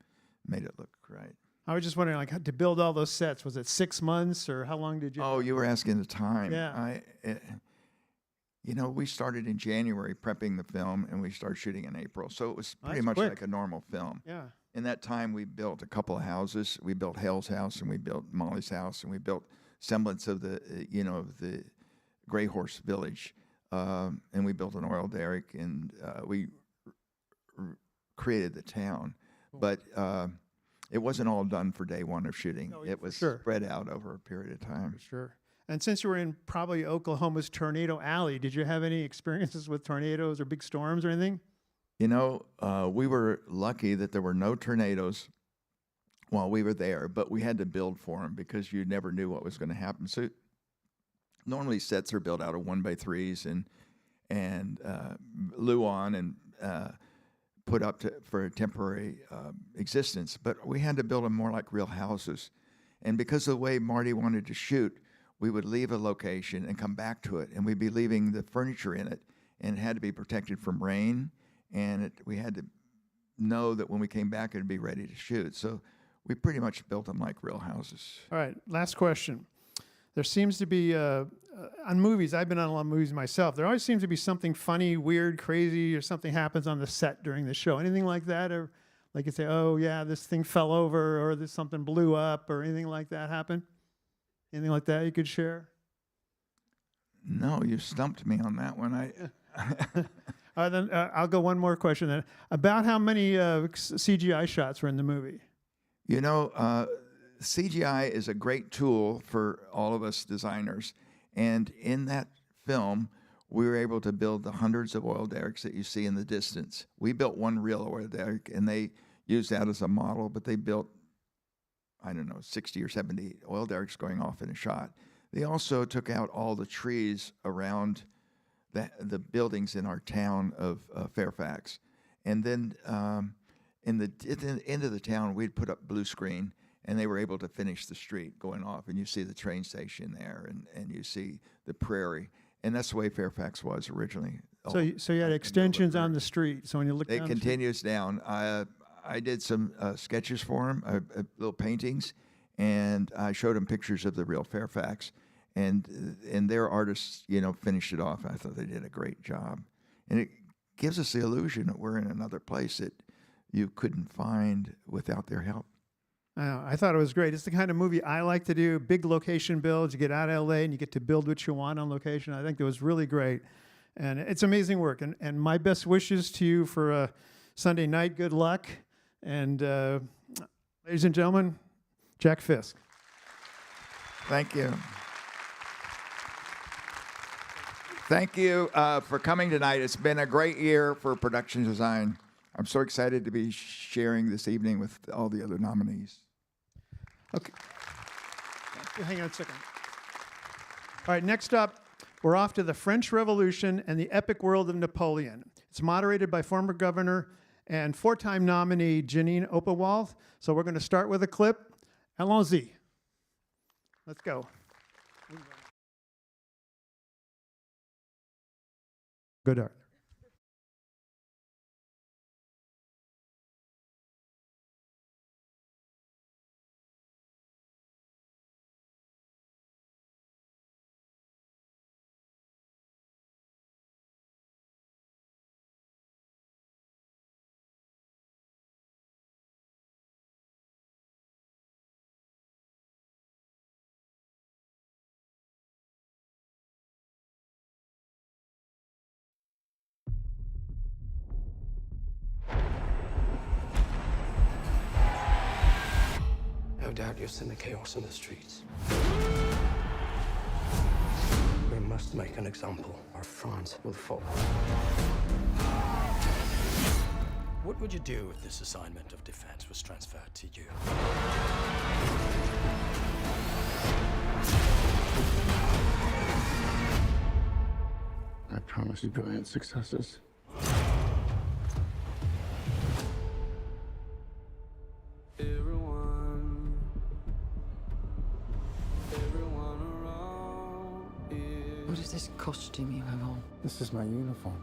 Made it look right. I was just wondering, like, to build all those sets, was it 6 months, or how long did you? Oh, you were asking the time. Yeah. We started in January prepping the film, and we started shooting in April. So it was pretty much quick. like a normal film. Yeah. In that time, we built a couple of houses. We built Hale's house, and we built Molly's house, and we built semblance of the Gray Horse Village, and we built an oil derrick, and we created the town. Cool. But it wasn't all done for day one of shooting. No, it was sure. spread out over a period of time. For sure. And since you were in probably Oklahoma's Tornado Alley, did you have any experiences with tornadoes or big storms or anything? We were lucky that there were no tornadoes while we were there, but we had to build for them because you never knew what was going to happen. So normally sets are built out of 1x3s and Luan and put up for a temporary existence. But we had to build them more like real houses. And because of the way Marty wanted to shoot, we would leave a location and come back to it, and we'd be leaving the furniture in it, and it had to be protected from rain, and we had to know that when we came back, it'd be ready to shoot. So we pretty much built them like real houses. All right, last question. There seems to be, on movies, I've been on a lot of movies myself, there always seems to be something funny, weird, crazy, or something happens on the set during the show. Anything like that? Or like you say, oh yeah, this thing fell over, or this something blew up, or anything like that happen? Anything like that you could share? No, you stumped me on that one. Then I'll go one more question then. About how many CGI shots were in the movie? CGI is a great tool for all of us designers. And in that film, we were able to build the hundreds of oil derricks that you see in the distance. We built one real oil derrick, and they used that as a model, but they built 60 or 70 oil derricks going off in a shot. They also took out all the trees around the buildings in our town of Fairfax. And then at the end of the town, we'd put up blue screen, and they were able to finish the street going off. And you see the train station there, and you see the prairie. And that's the way Fairfax was originally. So you had extensions on the street. So when you look down it continues down. I did some sketches for them, little paintings, and I showed them pictures of the real Fairfax, and their artists, finished it off. I thought they did a great job, and it gives us the illusion that we're in another place that you couldn't find without their help. I thought it was great. It's the kind of movie I like to do, big location builds. You get out of LA and you get to build what you want on location. I think it was really great, and it's amazing work. And my best wishes to you for Sunday night. Good luck. And ladies and gentlemen, Jack Fisk. Thank you. Thank you for coming tonight. It's been a great year for production design. I'm so excited to be sharing this evening with all the other nominees. Okay. Hang on a second. All right, next up, we're off to the French Revolution and the epic world of Napoleon. It's moderated by former governor and four-time nominee Janine Oppenwald. So we're going to start with a clip. Allons-y. Let's go. Good art. No doubt you'll send the chaos in the streets. We must make an example, or France will fall. What would you do if this assignment of defense was transferred to you? I promise you brilliant successes. What is this costume you have on? This is my uniform.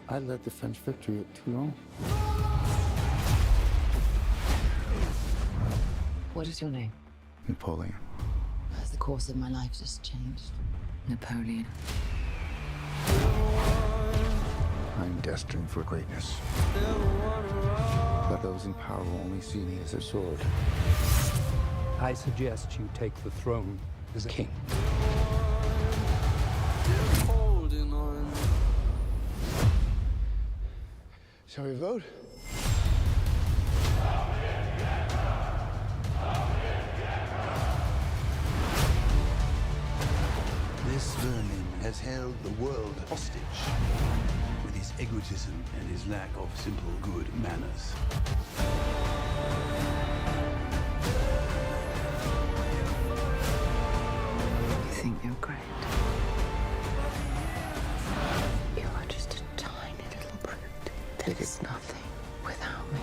I led the French victory at Toulon. What is your name? Napoleon. As the course of my life just changed. Napoleon. I'm destined for greatness. But those in power will only see me as a sword. I suggest you take the throne as a king. Shall we vote? This vermin has held the world hostage with his egotism and his lack of simple good manners. You think you're great? You are just a tiny little brute that is nothing without me.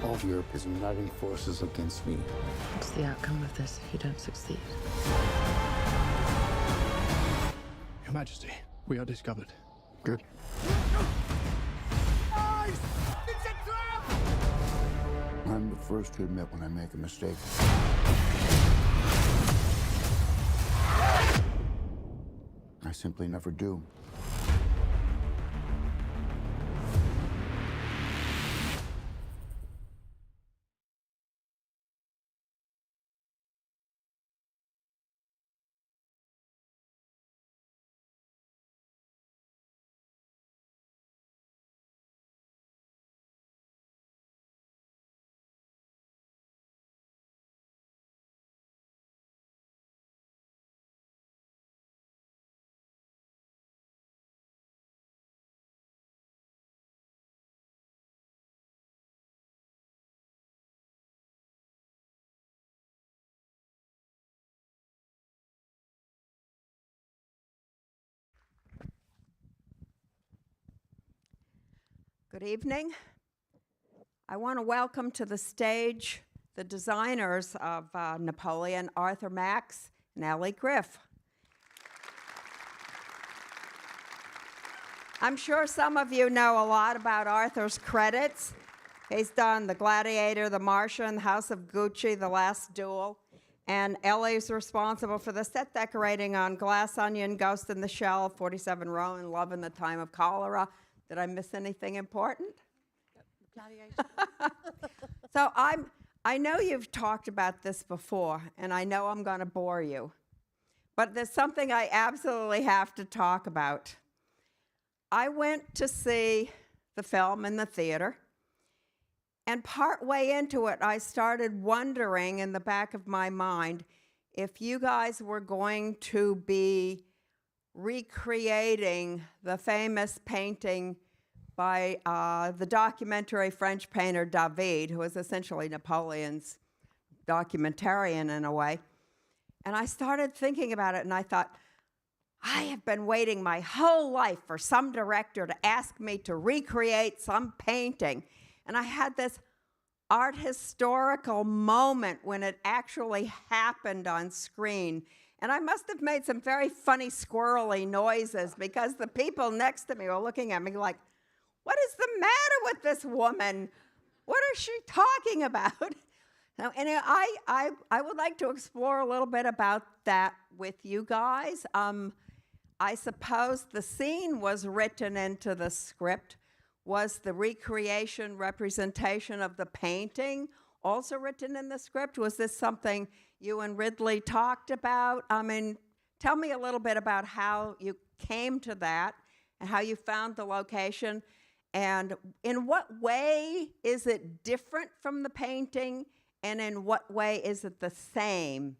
All of Europe is uniting forces against me. What's the outcome of this if you don't succeed? Your Majesty, we are discovered. Good. I'm the first to admit when I make a mistake. I simply never do. Good evening. I want to welcome to the stage the designers of Napoleon, Arthur Max and Ellie Griff. I'm sure some of you know a lot about Arthur's credits. He's done The Gladiator, The Martian, The House of Gucci, The Last Duel, and Ellie's responsible for the set decorating on Glass Onion, Ghost in the Shell, 47 Row, and Love in the Time of Cholera. Did I miss anything important? So I know you've talked about this before, and I know I'm going to bore you, but there's something I absolutely have to talk about. I went to see the film in the theater, and partway into it, I started wondering in the back of my mind if you guys were going to be recreating the famous painting by the documentary French painter David, who was essentially Napoleon's documentarian in a way. And I started thinking about it, and I thought, I have been waiting my whole life for some director to ask me to recreate some painting. And I had this art historical moment when it actually happened on screen. And I must have made some very funny squirrely noises because the people next to me were looking at me like, what is the matter with this woman? What is she talking about? Now, and I would like to explore a little bit about that with you guys. I suppose the scene was written into the script. Was the recreation representation of the painting also written in the script? Was this something you and Ridley talked about? I mean, tell me a little bit about how you came to that and how you found the location, and in what way is it different from the painting, and in what way is it the same?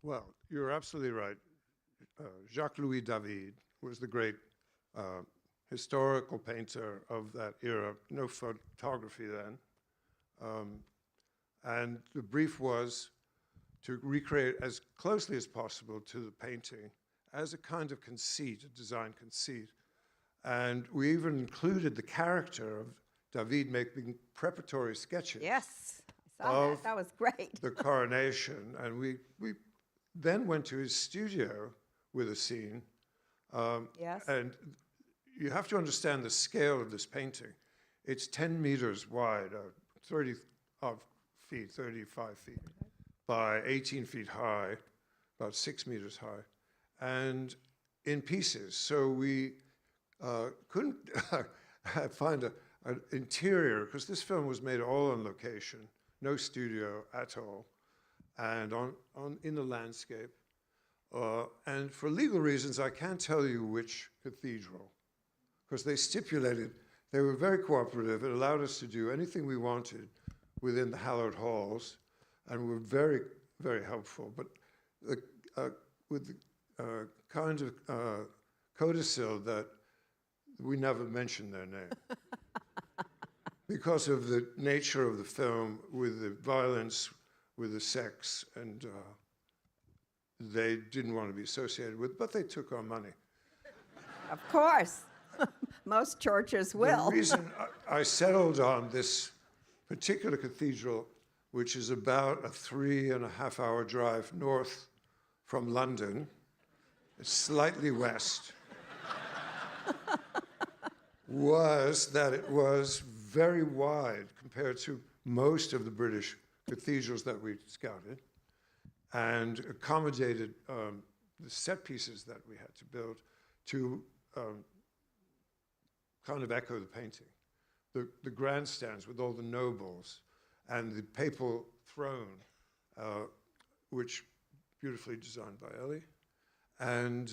Well, you're absolutely right. Jacques-Louis David was the great historical painter of that era. No photography then. And the brief was to recreate as closely as possible to the painting as a kind of conceit, a design conceit. And we even included the character of David making preparatory sketches. Yes, I saw that. That was great. The coronation. And we then went to his studio with a scene. Yes. And you have to understand the scale of this painting. It's 10 meters wide, 30 feet, 35 feet, by 18 feet high, about 6 meters high, and in pieces. So we couldn't find an interior, because this film was made all on location, no studio at all, and in the landscape. And for legal reasons, I can't tell you which cathedral, because they stipulated, they were very cooperative. It allowed us to do anything we wanted within the hallowed halls, and were very, very helpful. But with the kind of codicil that we never mentioned their name. Because of the nature of the film, with the violence, with the sex, and they didn't want to be associated with, but they took our money. Of course. Most churches will. The reason I settled on this particular cathedral, which is about a 3.5-hour drive north from London, it's slightly west, was that it was very wide compared to most of the British cathedrals that we scouted, and accommodated the set pieces that we had to build to kind of echo the painting. The grandstands with all the nobles and the papal throne, which beautifully designed by Ellie. And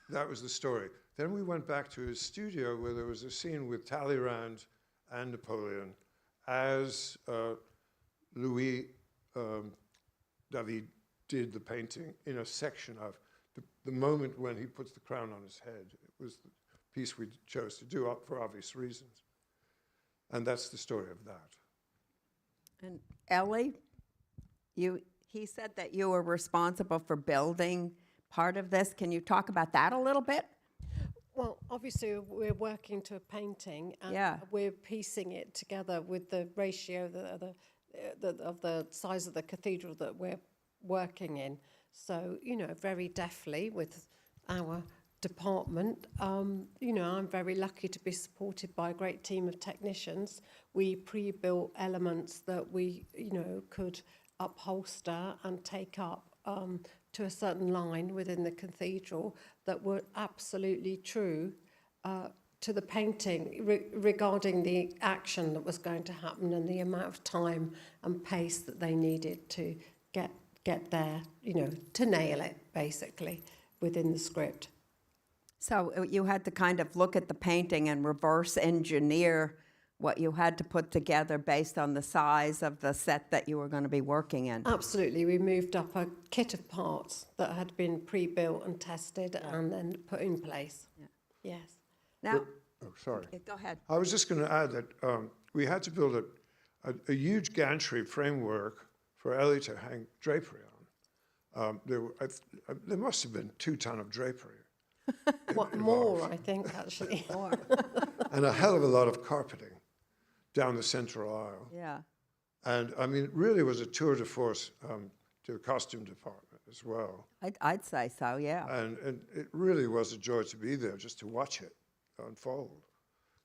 that was the story. Then we went back to his studio where there was a scene with Talleyrand and Napoleon as Louis David did the painting in a section of the moment when he puts the crown on his head. It was the piece we chose to do for obvious reasons. And that's the story of that. And Ellie, he said that you were responsible for building part of this. Can you talk about that a little bit? Well, obviously, we're working to a painting, and we're piecing it together with the ratio of the size of the cathedral that we're working in. So, you know, very deftly with our department. You know, I'm very lucky to be supported by a great team of technicians. We pre-built elements that we, you know, could upholster and take up to a certain line within the cathedral that were absolutely true to the painting regarding the action that was going to happen and the amount of time and pace that they needed to get there, you know, to nail it, basically, within the script. So you had to kind of look at the painting and reverse engineer what you had to put together based on the size of the set that you were going to be working in. Absolutely. We moved up a kit of parts that had been pre-built and tested and then put in place. Yeah. Yes. Now, sorry. Go ahead. I was just going to add that we had to build a huge gantry framework for Ellie to hang drapery on. There must have been 2 tons of drapery. What more, I think, actually. More. And a hell of a lot of carpeting down the central aisle. Yeah. And I mean, it really was a tour de force to the costume department as well. I'd say so, yeah. And it really was a joy to be there, just to watch it unfold.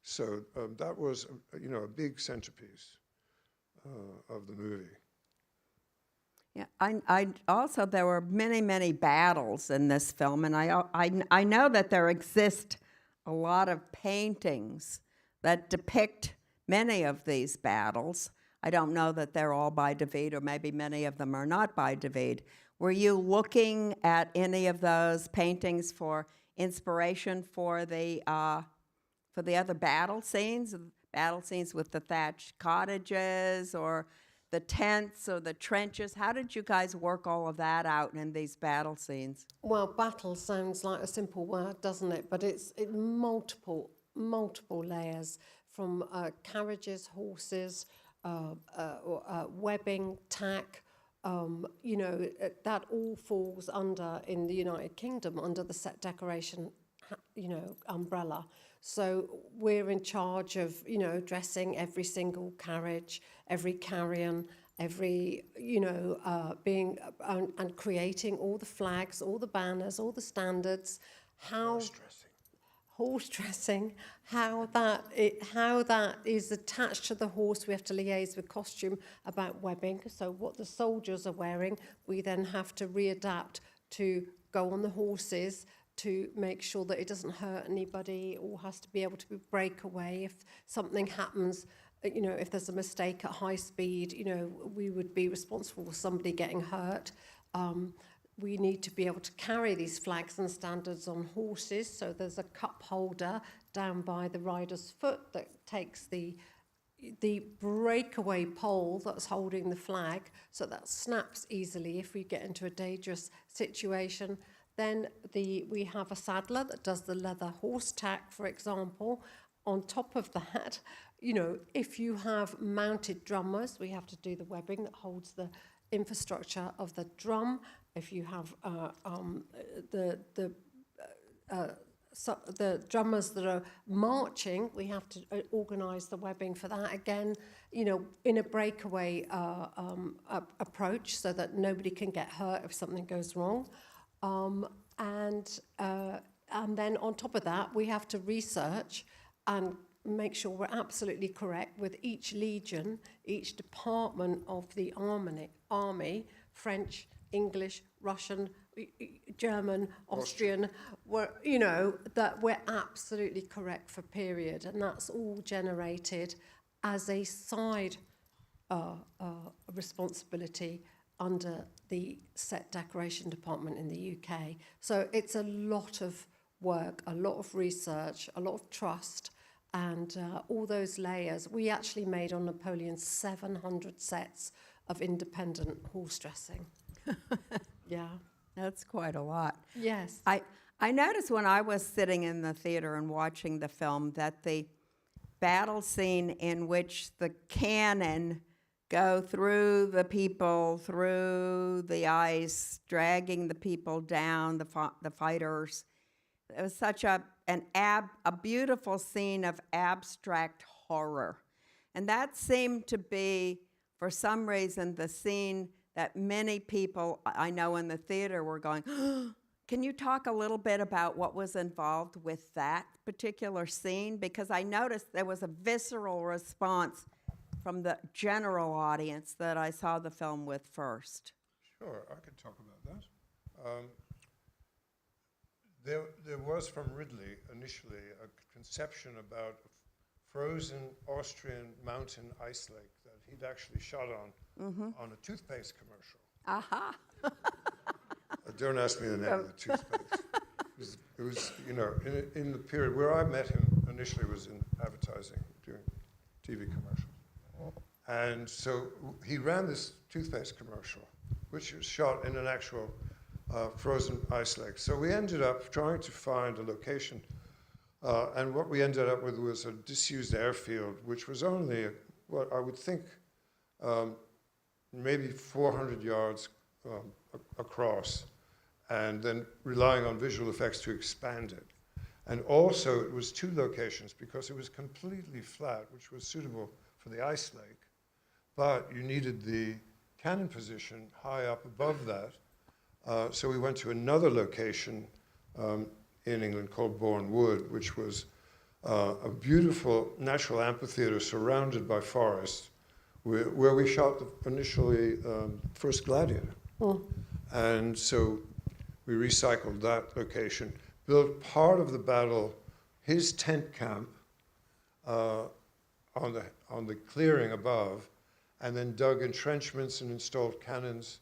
So that was, you know, a big centerpiece of the movie. Yeah, I also, there were many, many battles in this film, and I know that there exist a lot of paintings that depict many of these battles. I don't know that they're all by David, or maybe many of them are not by David. Were you looking at any of those paintings for inspiration for the other battle scenes with the thatched cottages, or the tents or the trenches? How did you guys work all of that out in these battle scenes? Well, battle sounds like a simple word, doesn't it? But it's multiple layers, from carriages, horses, webbing, tack. That all falls under, in the United Kingdom, under the set decoration, umbrella. So we're in charge of, dressing every single carriage, every carrion, every, being, and creating all the flags, all the banners, all the standards, horse dressing, how that is attached to the horse. We have to liaise with costume about webbing. So what the soldiers are wearing, we then have to readapt to go on the horses, to make sure that it doesn't hurt anybody, or has to be able to break away if something happens. If there's a mistake at high speed, we would be responsible for somebody getting hurt. We need to be able to carry these flags and standards on horses. So there's a cup holder down by the rider's foot that takes the breakaway pole that's holding the flag, so that snaps easily if we get into a dangerous situation. Then we have a saddler that does the leather horse tack, for example. On top of that, if you have mounted drummers, we have to do the webbing that holds the infrastructure of the drum. If you have the drummers that are marching, we have to organise the webbing for that again, in a breakaway approach, so that nobody can get hurt if something goes wrong. And then on top of that, we have to research and make sure we're absolutely correct with each legion, each department of the army, French, English, Russian, German, Austrian, that we're absolutely correct for period. And that's all generated as a side responsibility under the set decoration department in the UK. So it's a lot of work, a lot of research, a lot of trust, and all those layers. We actually made on Napoleon 700 sets of independent horse dressing. Yeah. That's quite a lot. Yes. I noticed when I was sitting in the theater and watching the film that the battle scene in which the cannon go through the people, through the ice, dragging the people down, the fighters. It was such a beautiful scene of abstract horror. And that seemed to be, for some reason, the scene that many people I know in the theater were going, can you talk a little bit about what was involved with that particular scene? Because I noticed there was a visceral response from the general audience that I saw the film with first. Sure, I could talk about that. There was from Ridley initially a conception about a frozen Austrian mountain ice lake that he'd actually shot on a toothpaste commercial. Aha. Don't ask me the name of the toothpaste. It was in the period where I met him initially was in advertising, doing TV commercials. And so he ran this toothpaste commercial, which was shot in an actual frozen ice lake. So we ended up trying to find a location, and what we ended up with was a disused airfield, which was only, what I would think, maybe 400 yards across, and then relying on visual effects to expand it. And also it was two locations because it was completely flat, which was suitable for the ice lake, but you needed the cannon position high up above that. So we went to another location in England called Bourne Wood, which was a beautiful natural amphitheater surrounded by forests, where we shot initially first Gladiator. Oh. And so we recycled that location, built part of the battle, his tent camp on the clearing above, and then dug entrenchments and installed cannons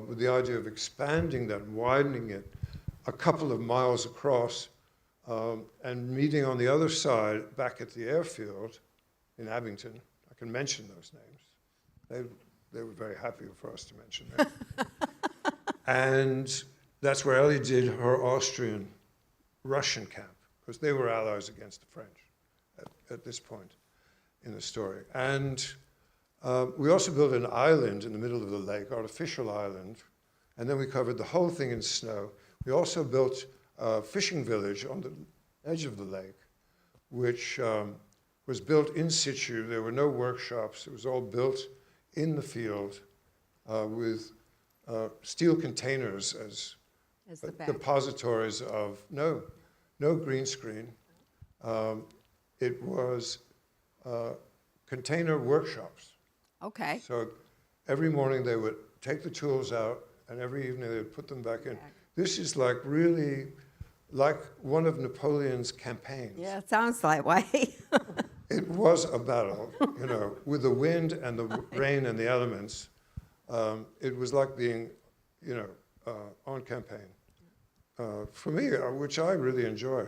with the idea of expanding that, widening it a couple of miles across, and meeting on the other side back at the airfield in Abington. I can mention those names. They were very happy for us to mention that. And that's where Ellie did her Austrian-Russian camp, because they were allies against the French at this point in the story. And we also built an island in the middle of the lake, artificial island, and then we covered the whole thing in snow. We also built a fishing village on the edge of the lake, which was built in situ. There were no workshops. It was all built in the field with steel containers as depositories of no green screen. It was container workshops. Okay. So every morning they would take the tools out, and every evening they would put them back in. This is like really like one of Napoleon's campaigns. Yeah, it sounds that way. It was a battle, with the wind and the rain and the elements. It was like being, on campaign. For me, which I really enjoy.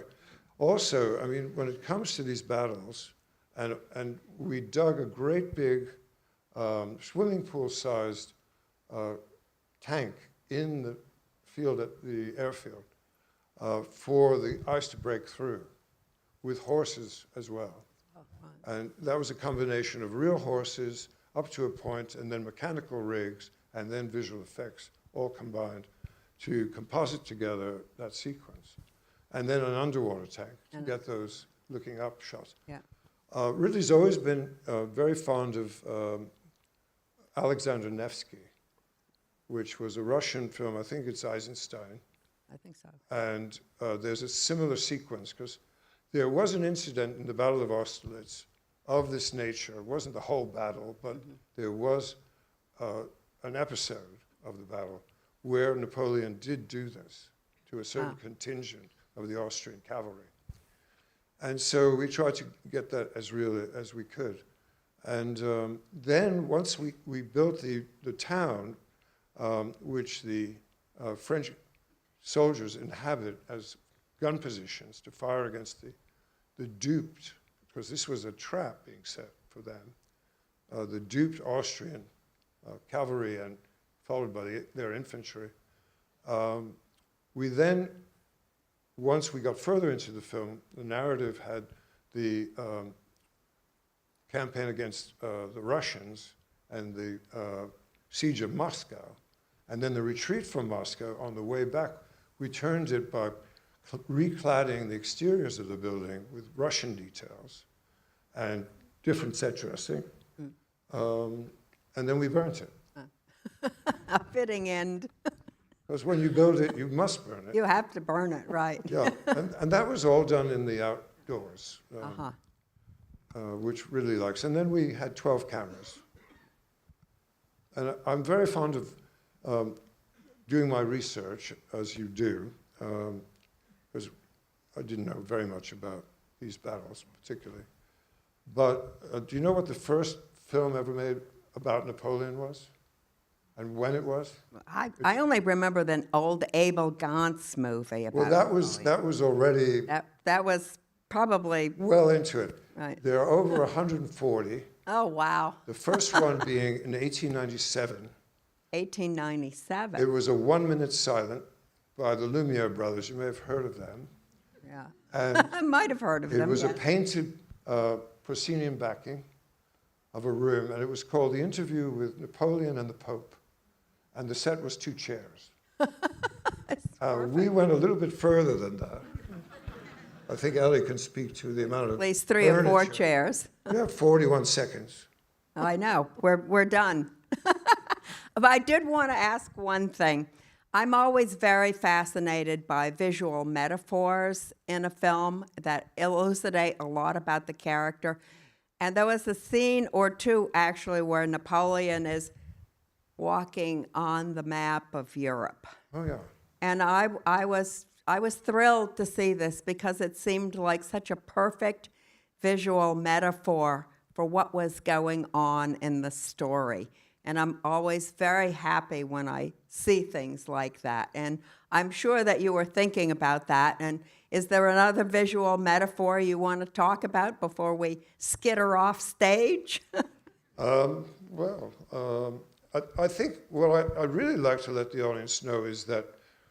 Also, I mean, when it comes to these battles, and we dug a great big swimming pool-sized tank in the field at the airfield for the ice to break through, with horses as well. And that was a combination of real horses up to a point, and then mechanical rigs, and then visual effects, all combined to composite together that sequence. And then an underwater tank to get those looking up shots. Yeah. Ridley's always been very fond of Alexander Nevsky, which was a Russian film. I think it's Eisenstein. I think so. And there's a similar sequence, because there was an incident in the Battle of Austerlitz of this nature. It wasn't the whole battle, but there was an episode of the battle where Napoleon did do this to a certain contingent of the Austrian cavalry. And so we tried to get that as real as we could. And then once we built the town, which the French soldiers inhabit as gun positions to fire against the duped, because this was a trap being set for them, the duped Austrian cavalry and followed by their infantry. We then, once we got further into the film, the narrative had the campaign against the Russians and the siege of Moscow, and then the retreat from Moscow. On the way back, we turned it by recladding the exteriors of the building with Russian details and different set dressing. And then we burnt it. A fitting end. Because when you build it, you must burn it. You have to burn it, right. Yeah, and that was all done in the outdoors, which really likes. And then we had 12 cameras. And I'm very fond of doing my research, as you do, because I didn't know very much about these battles particularly. But do you know what the first film ever made about Napoleon was? And when it was? I only remember the old Abel Gance movie about that was already... That was probably... Well into it. Right. There are over 140. Oh, wow. The first one being in 1897. 1897. It was a 1-minute silent by the Lumiere brothers. You may have heard of them. Yeah. And I might have heard of them. It was a painted proscenium backing of a room, and it was called The Interview with Napoleon and the Pope. And the set was 2 chairs. We went a little bit further than that. I think Ellie can speak to the amount of at least 3 or 4 furniture. chairs. We have 41 seconds. I know. We're done. But I did want to ask one thing. I'm always very fascinated by visual metaphors in a film that elucidate a lot about the character. And there was a scene or two, actually, where Napoleon is walking on the map of Europe. Oh, yeah. And I was thrilled to see this because it seemed like such a perfect visual metaphor for what was going on in the story. And I'm always very happy when I see things like that. And I'm sure that you were thinking about that. And is there another visual metaphor you want to talk about before we skitter off stage? Well, I think what I'd really like to let the audience know is that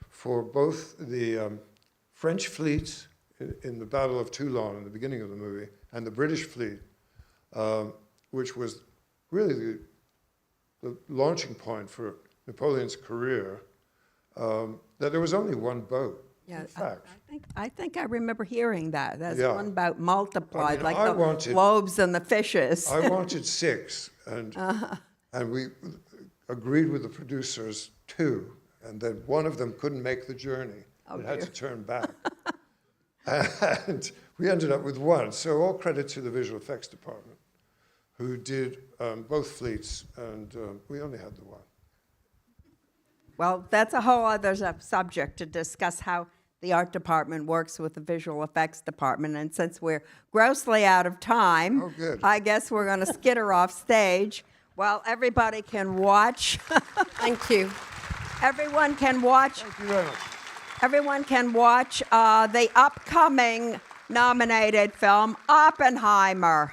for both the French fleet in the Battle of Toulon in the beginning of the movie and the British fleet, which was really the launching point for Napoleon's career, that there was only one boat. Yeah, in fact. I think I remember hearing that. That's Yeah. one about multiplied, like I the wanted- lobes and the fishes. I wanted 6, and we agreed with the producers 2, and then one of them couldn't make the journey. Oh, it had to dear. turn back. And we ended up with 1. So all credit to the visual effects department, who did both fleets, and we only had the 1. Well, that's a whole other subject to discuss how the art department works with the visual effects department. And since we're grossly out of time, Oh, good. I guess we're going to skitter off stage while everybody can watch. Thank you. Everyone can watch. Thank you very much. Everyone can watch the upcoming nominated film, Oppenheimer.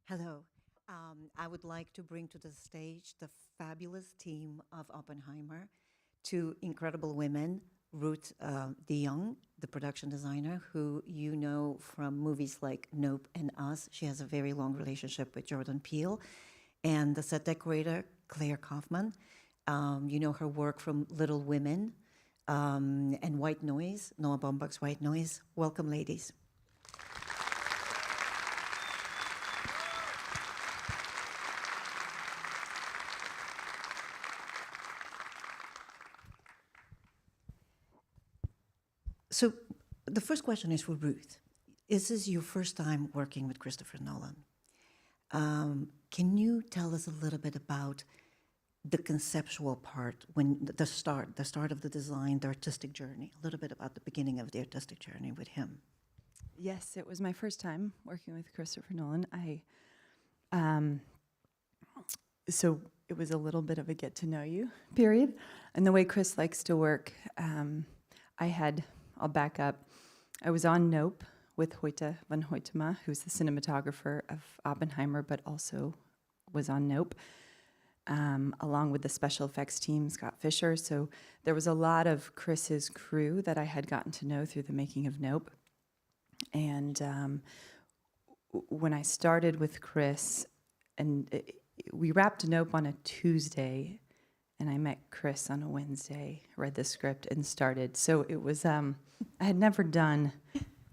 Hello. I would like to bring to the stage the fabulous team of Oppenheimer, 2 incredible women, Ruth DeYoung, the production designer, who you know from movies like Nope and Us. She has a very long relationship with Jordan Peele. And the set decorator, Claire Kaufman. You know her work from Little Women and White Noise, Noah Baumbach's White Noise. Welcome, ladies. So the first question is for Ruth. This is your first time working with Christopher Nolan. Can you tell us a little bit about the conceptual part, when the start of the design, the artistic journey, a little bit about the beginning of the artistic journey with him? Yes, it was my first time working with Christopher Nolan. So it was a little bit of a get to know you period. And the way Chris likes to work, I'll back up. I was on Nope with Hoyte van Hoytema, who's the cinematographer of Oppenheimer, but also was on Nope, along with the special effects team, Scott Fisher. So there was a lot of Chris's crew that I had gotten to know through the making of Nope. And when I started with Chris, and we wrapped Nope on a Tuesday, and I met Chris on a Wednesday, read the script, and started. So it was, I had never done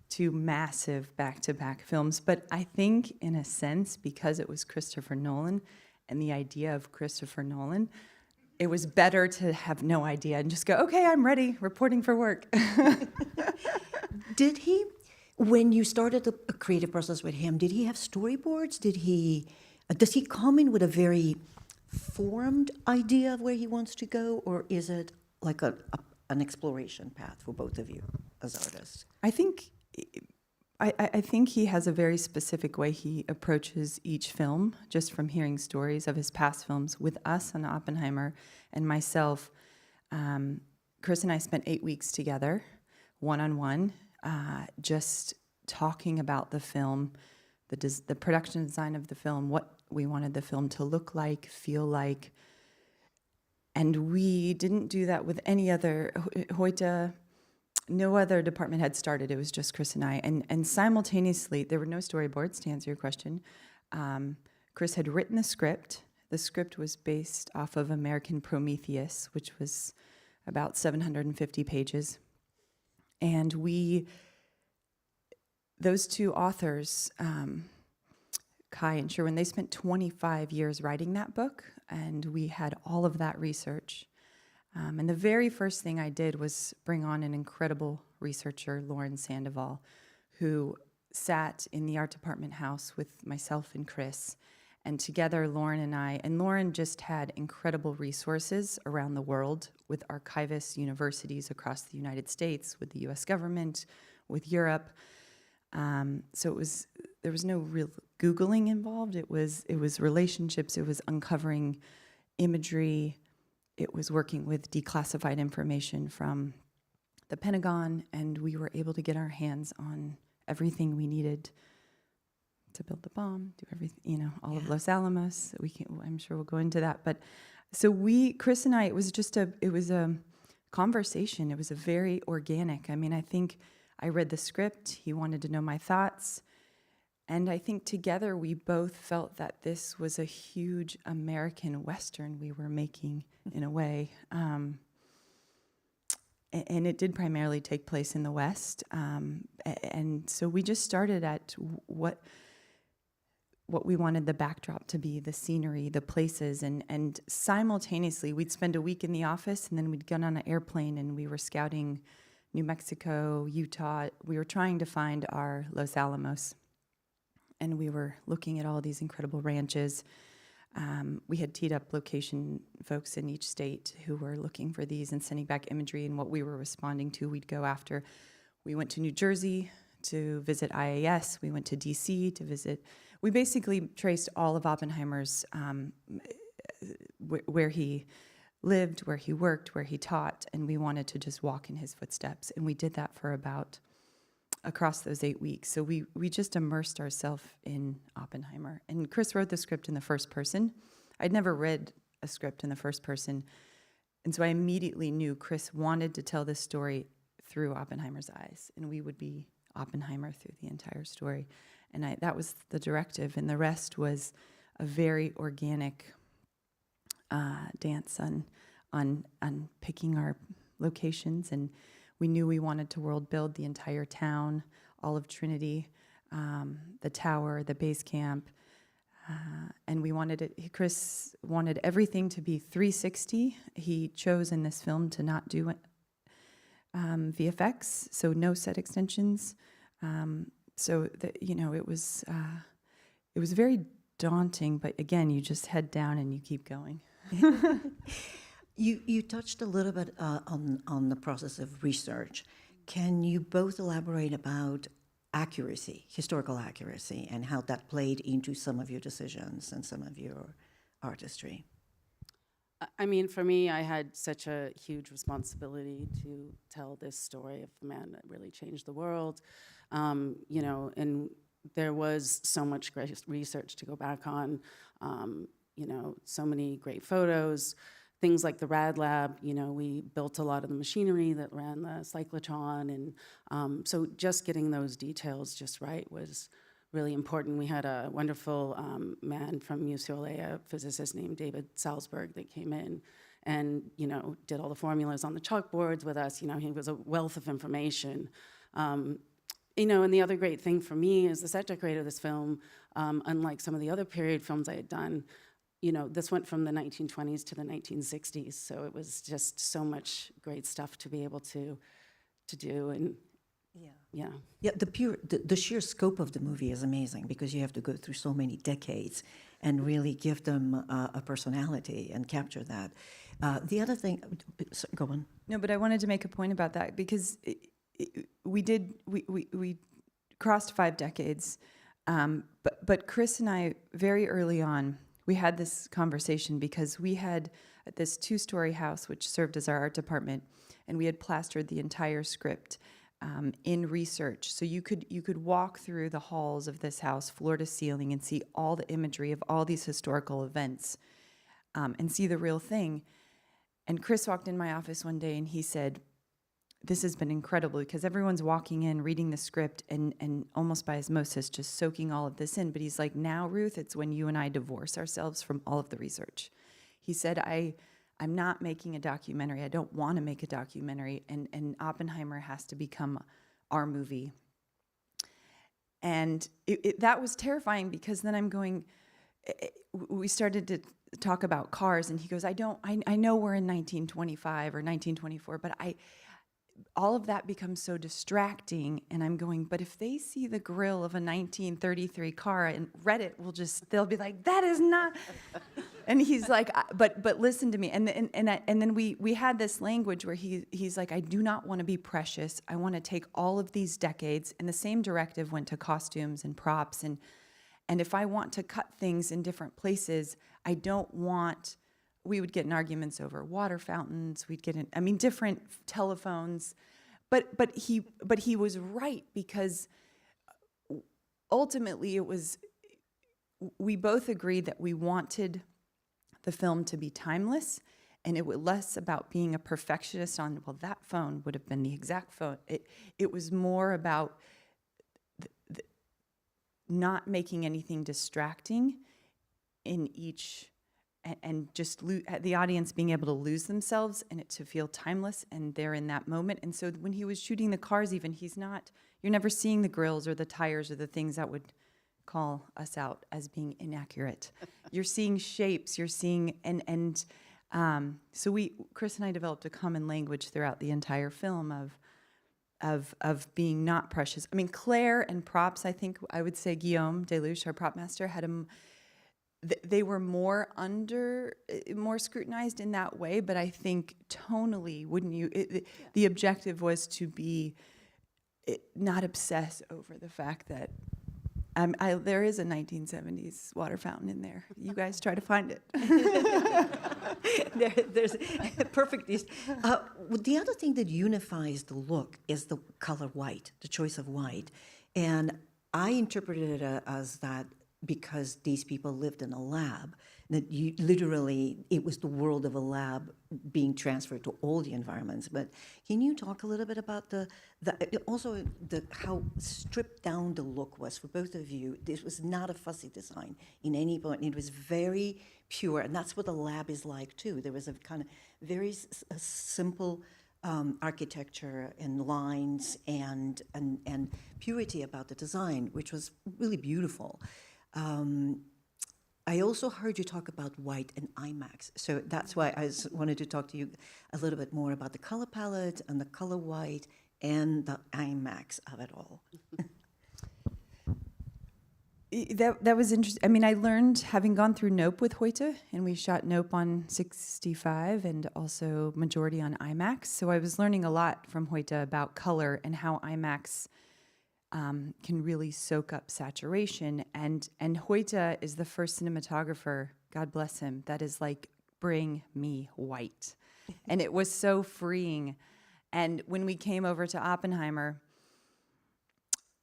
2 massive back-to-back films, but I think in a sense, because it was Christopher Nolan and the idea of Christopher Nolan, it was better to have no idea and just go, okay, I'm ready, reporting for work. Did he, when you started the creative process with him, did he have storyboards? Does he come in with a very formed idea of where he wants to go, or is it like an exploration path for both of you as artists? I think he has a very specific way he approaches each film, just from hearing stories of his past films. With us on Oppenheimer and myself, Chris and I spent 8 weeks together, one-on-one, just talking about the film, the production design of the film, what we wanted the film to look like, feel like. And we didn't do that with any other, Hoyte, no other department had started. It was just Chris and I. And simultaneously, there were no storyboards, to answer your question. Chris had written the script. The script was based off of American Prometheus, which was about 750 pages. And those 2 authors, Kai and Sherwin, they spent 25 years writing that book, and we had all of that research. And the very first thing I did was bring on an incredible researcher, Lauren Sandoval, who sat in the art department house with myself and Chris. And together, Lauren just had incredible resources around the world with archivists, universities across the United States, with the US government, with Europe. So there was no real Googling involved. It was relationships, it was uncovering imagery, it was working with declassified information from the Pentagon, and we were able to get our hands on everything we needed to build the bomb, do everything, all of Los Alamos. I'm sure we'll go into that. But so Chris and I, it was a conversation. It was a very organic. I mean, I think I read the script. He wanted to know my thoughts. And I think together we both felt that this was a huge American Western we were making in a way. And it did primarily take place in the West. And so we just started at what we wanted the backdrop to be, the scenery, the places, and simultaneously we'd spend a week in the office, and then we'd get on an airplane and we were scouting New Mexico, Utah. We were trying to find our Los Alamos, and we were looking at all these incredible ranches. We had teed up location folks in each state who were looking for these and sending back imagery, and what we were responding to, we'd go after. We went to New Jersey to visit IAS. We went to DC to visit. We basically traced all of Oppenheimer's, where he lived, where he worked, where he taught, and we wanted to just walk in his footsteps. And we did that for across those 8 weeks. So we just immersed ourselves in Oppenheimer. And Chris wrote the script in the first person. I'd never read a script in the first person. And so I immediately knew Chris wanted to tell this story through Oppenheimer's eyes, and we would be Oppenheimer through the entire story. And that was the directive, and the rest was a very organic dance on picking our locations. And we knew we wanted to world build the entire town, all of Trinity, the tower, the base camp, and Chris wanted everything to be 360. He chose in this film to not do VFX, so no set extensions. So that, it was very daunting, but again, you just head down and you keep going. You touched a little bit on the process of research. Can you both elaborate about accuracy, historical accuracy, and how that played into some of your decisions and some of your artistry? I mean, for me, I had such a huge responsibility to tell this story of the man that really changed the world, and there was so much great research to go back on, so many great photos, things like the Rad Lab. We built a lot of the machinery that ran the cyclotron, and so just getting those details just right was really important. We had a wonderful man from UCLA, a physicist named David Salzberg, that came in and, you know, did all the formulas on the chalkboards with us. You know, he was a wealth of information. You know, and the other great thing for me as the set decorator of this film, unlike some of the other period films I had done, you know, this went from the 1920s to the 1960s. So it was just so much great stuff to be able to do. And Yeah, the sheer scope of the movie is amazing because you have to go through so many decades and really give them a personality and capture that. The other thing, go on. No, but I wanted to make a point about that because we crossed 5 decades, but Chris and I very early on we had this conversation because we had this 2-story house which served as our art department, and we had plastered the entire script in research. So you could walk through the halls of this house, floor to ceiling, and see all the imagery of all these historical events, and see the real thing. And Chris walked in my office one day and he said, "This has been incredible because everyone's walking in, reading the script, and almost by osmosis, just soaking all of this in." But he's like, "Now, Ruth, it's when you and I divorce ourselves from all of the research." He said, I'm not making a documentary. I don't want to make a documentary, and Oppenheimer has to become our movie. And that was terrifying because then I'm going, we started to talk about cars, and he goes, I know we're in 1925 or 1924, but all of that becomes so distracting. And I'm going, but if they see the grill of a 1933 car, and Reddit they'll be like, that is not. And he's like, but listen to me. And then we had this language where he's like, I do not want to be precious. I want to take all of these decades. And the same directive went to costumes and props. And if I want to cut things in different places, I don't want. We would get in arguments over water fountains. We'd get in, different telephones, but he was right because ultimately we both agreed that we wanted the film to be timeless, and it was less about being a perfectionist on, well, that phone would have been the exact phone. It was more about not making anything distracting in each. And just the audience being able to lose themselves and it to feel timeless, and they're in that moment. And so when he was shooting the cars, even, you're never seeing the grills or the tires or the things that would call us out as being inaccurate. You're seeing shapes, you're seeing, so Chris and I developed a common language throughout the entire film of being not precious. Claire and props, I think I would say Guillaume Delouche, our prop master, had they were more scrutinized in that way, but I think tonally, wouldn't you? The objective was to be not obsess over the fact that there is a 1970s water fountain in there. You guys try to find it. There's perfect. The other thing that unifies the look is the color white, the choice of white, and I interpreted it as that. Because these people lived in a lab, that it was the world of a lab being transferred to all the environments. But can you talk a little bit about how stripped down the look was for both of you? This was not a fussy design in any point. It was very pure, and that's what a lab is like too. There was a kind of very simple architecture and lines and purity about the design, which was really beautiful. I also heard you talk about white and IMAX, so that's why I wanted to talk to you a little bit more about the color palette and the color white and the IMAX of it all. That was interesting. I learned, having gone through Nope with Hoyte, and we shot Nope on 65 and also majority on IMAX, so I was learning a lot from Hoyte about color and how IMAX can really soak up saturation. And Hoyte is the first cinematographer, God bless him, that is like, bring me white. And it was so freeing. And when we came over to Oppenheimer,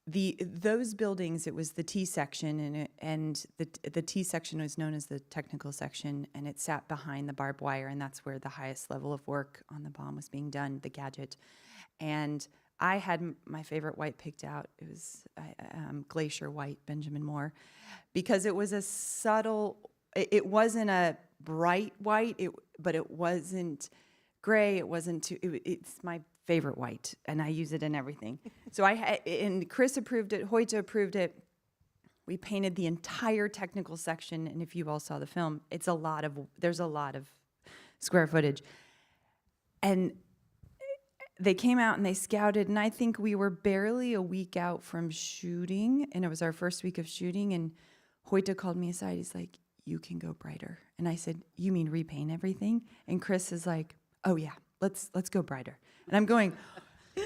those buildings, it was the T section, and the T section was known as the technical section, and it sat behind the barbed wire, and that's where the highest level of work on the bomb was being done, the gadget. And I had my favorite white picked out. It was Glacier White, Benjamin Moore, because it was a subtle, it wasn't a bright white, but it wasn't gray, it wasn't too, it's my favorite white, and I use it in everything. So and Chris approved it, Hoyte approved it. We painted the entire technical section, and if you all saw the film, there's a lot of square footage. And they came out and they scouted, and I think we were barely a week out from shooting, and it was our first week of shooting, and Hoyte called me aside. He's like, "You can go brighter." And I said, "You mean repaint everything?" And Chris is like, "Oh yeah, let's go brighter." And I'm going,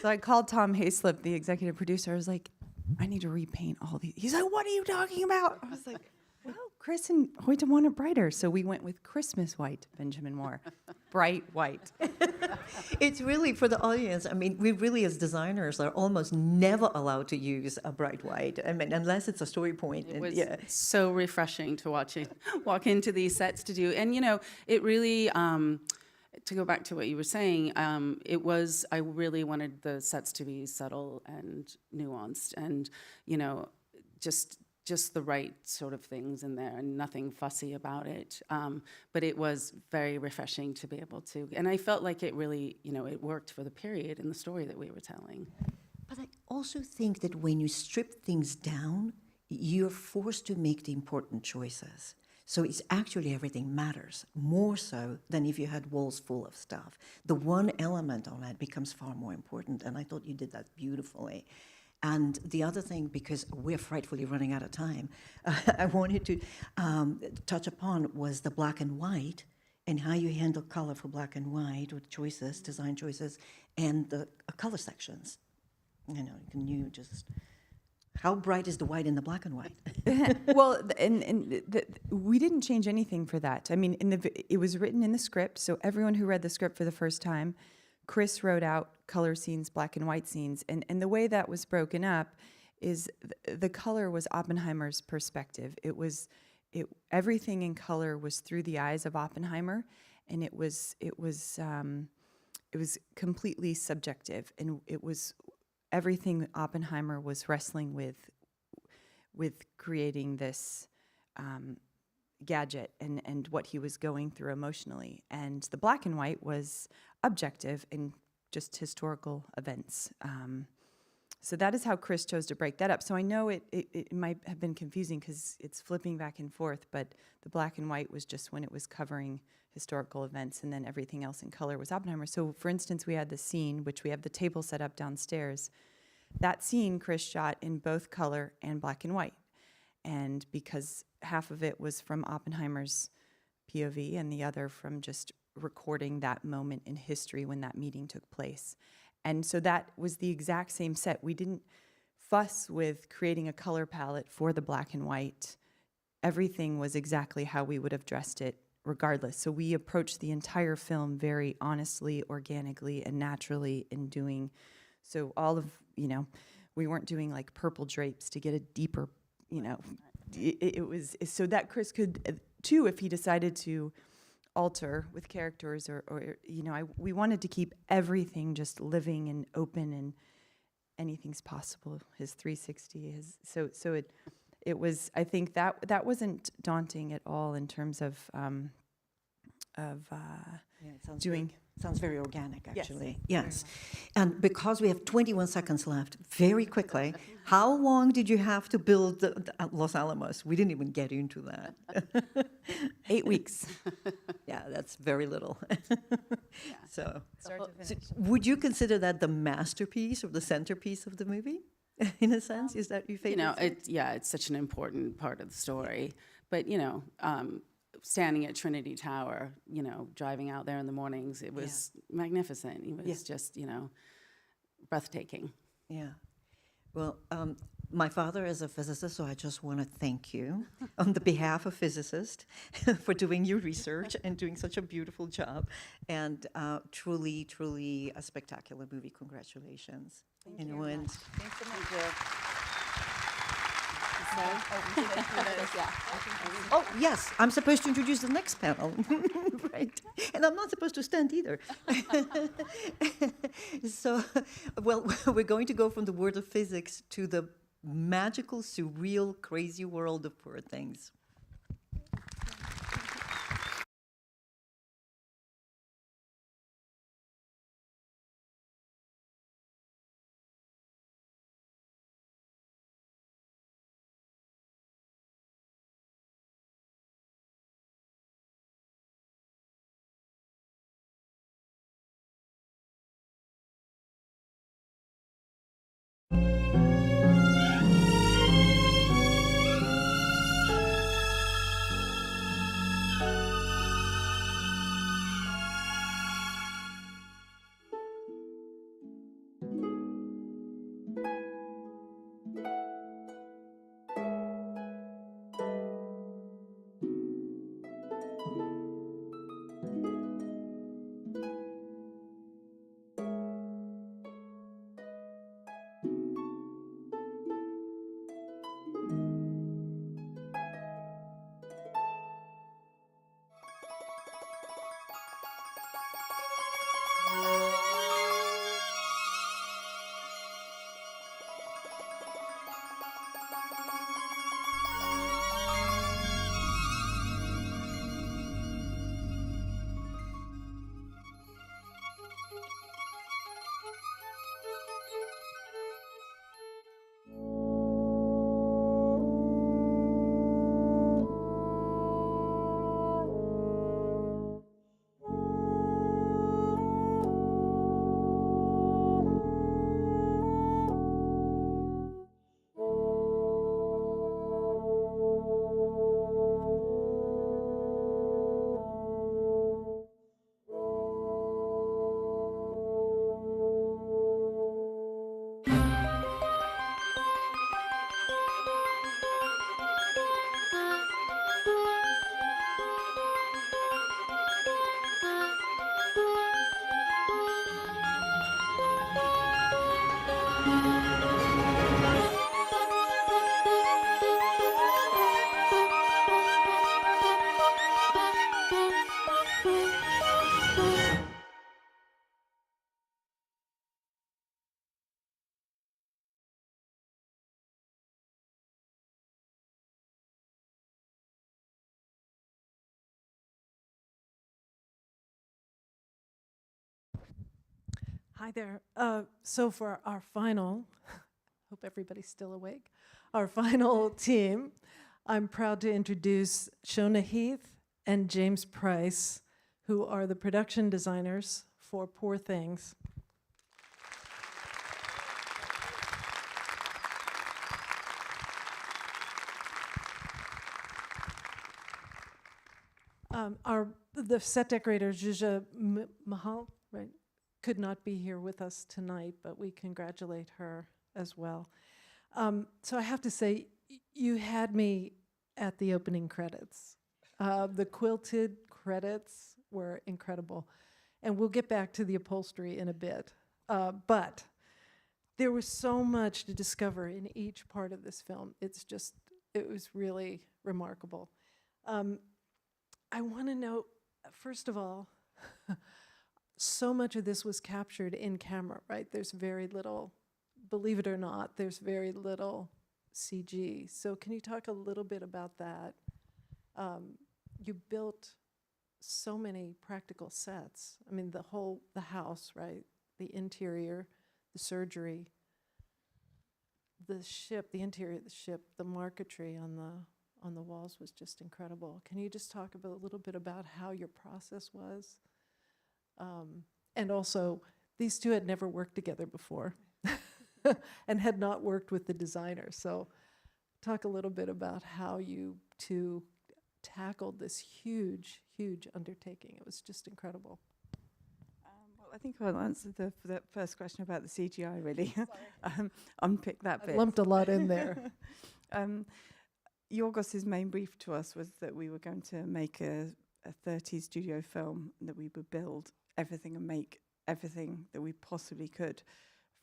so I called Tom Hayslip, the executive producer. I was like, "I need to repaint all these." He's like, "What are you talking about?" I was like, "Well, Chris and Hoyte want it brighter." So we went with Christmas white, Benjamin Moore, bright white. It's really, for the audience, I mean, we really as designers are almost never allowed to use a bright white. I mean, unless it's a story point. It was so refreshing to walk into these sets to do. And, it really, to go back to what you were saying, I really wanted the sets to be subtle and nuanced and, just the right sort of things in there and nothing fussy about it. But it was very refreshing to be able to, and I felt like it really, it worked for the period and the story that we were telling. But I also think that when you strip things down, you're forced to make the important choices. So it's actually everything matters, more so than if you had walls full of stuff. The one element on it becomes far more important, and I thought you did that beautifully. And the other thing, because we're frightfully running out of time, I wanted to touch upon was the black and white and how you handle color for black and white with choices, design choices, and the color sections. Can you just... How bright is the white in the black and white? Well, we didn't change anything for that. I mean, it was written in the script, so everyone who read the script for the first time, Chris wrote out color scenes, black and white scenes, and the way that was broken up is the color was Oppenheimer's perspective. Everything in color was through the eyes of Oppenheimer, and it was completely subjective, and it was everything Oppenheimer was wrestling with creating this gadget and what he was going through emotionally. And the black and white was objective and just historical events. So that is how Chris chose to break that up. So I know it might have been confusing because it's flipping back and forth, but the black and white was just when it was covering historical events, and then everything else in color was Oppenheimer. So for instance, we had the scene, which we have the table set up downstairs. That scene Chris shot in both color and black and white. And because half of it was from Oppenheimer's POV and the other from just recording that moment in history when that meeting took place. And so that was the exact same set. We didn't fuss with creating a color palette for the black and white. Everything was exactly how we would have dressed it regardless. So we approached the entire film very honestly, organically, and naturally in doing, so all of, we weren't doing like purple drapes to get a deeper, it was, so that Chris could, too, if he decided to alter with characters or we wanted to keep everything just living and open and anything's possible. His 360 it was, I think that wasn't daunting at all in terms of doing. Sounds very organic, actually. Yes. And because we have 21 seconds left, very quickly, how long did you have to build Los Alamos? We didn't even get into that. 8 weeks. Yeah, that's very little. So, Start to finish. Would you consider that the masterpiece or the centerpiece of the movie? In a sense, is that your favorite? It's such an important part of the story. But standing at Trinity Tower, driving out there in the mornings, it was magnificent. It was just, breathtaking. Yeah. Well, my father is a physicist, so I just want to thank you on the behalf of physicists for doing your research and doing such a beautiful job. And truly, truly a spectacular movie. Congratulations. Thank you. Thanks so much. Oh, yes, I'm supposed to introduce the next panel, right? And I'm not supposed to stand either. So, well, we're going to go from the world of physics to the magical, surreal, crazy world of Poor Things. Hi there. So for our final, hope everybody's still awake, our final team, I'm proud to introduce Shona Heath and James Price, who are the production designers for Poor Things. The set decorator, Juja Mahal, right, could not be here with us tonight, but we congratulate her as well. So I have to say, you had me at the opening credits. The quilted credits were incredible. And we'll get back to the upholstery in a bit. But there was so much to discover in each part of this film. It was really remarkable. I want to know, first of all, so much of this was captured in camera, right? There's very little, believe it or not, there's very little CG. So can you talk a little bit about that? You built so many practical sets. I mean, the house, right? The interior, the surgery, the ship, the interior of the ship, the marquetry on the walls was just incredible. Can you just talk a little bit about how your process was? And also, these two had never worked together before and had not worked with the designer. So talk a little bit about how you two tackled this huge, huge undertaking. It was just incredible. Well, I think I'll answer the first question about the CGI, really. Unpick that bit. I lumped a lot in there. Yorgos's main brief to us was that we were going to make a 30 studio film, that we would build everything and make everything that we possibly could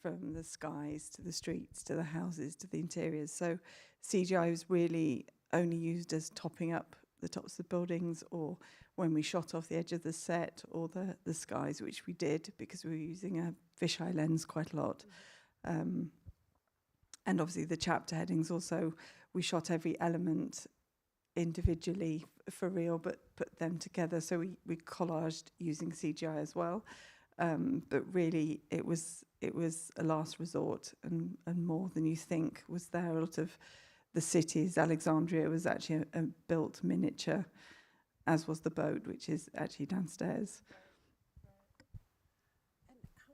from the skies to the streets to the houses to the interiors. So CGI was really only used as topping up the tops of buildings, or when we shot off the edge of the set, or the skies, which we did because we were using a fisheye lens quite a lot. And obviously the chapter headings also, we shot every element individually for real, but put them together. So we collaged using CGI as well. But really it was a last resort, and more than you think was there. A lot of the cities, Alexandria was actually a built miniature, as was the boat, which is actually downstairs.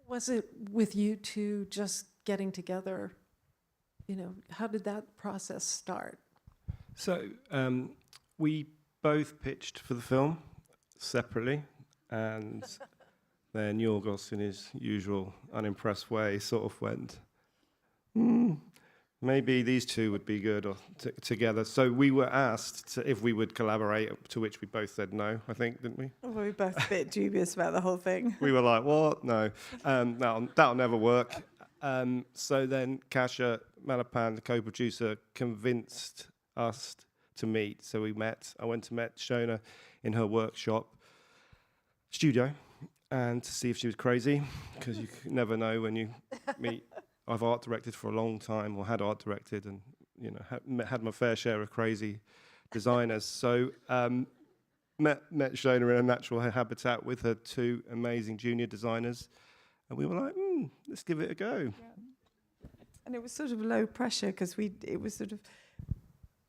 Was it with you two just getting together? How did that process start? So we both pitched for the film separately, and then Yorgos, in his usual unimpressed way, sort of went, maybe these two would be good together. So we were asked if we would collaborate, to which we both said no, I think, didn't we? We were both a bit dubious about the whole thing. We were like, what? No, that'll never work. So then Kasia Malapan, the co-producer, convinced us to meet. So we met. I went to meet Shona in her workshop studio, and to see if she was crazy, because you never know when you meet. I've art directed for a long time, or had art directed, and had my fair share of crazy designers. So met Shona in a natural habitat with her two amazing junior designers, and we were like, let's give it a go. Yeah. And it was sort of low pressure, because we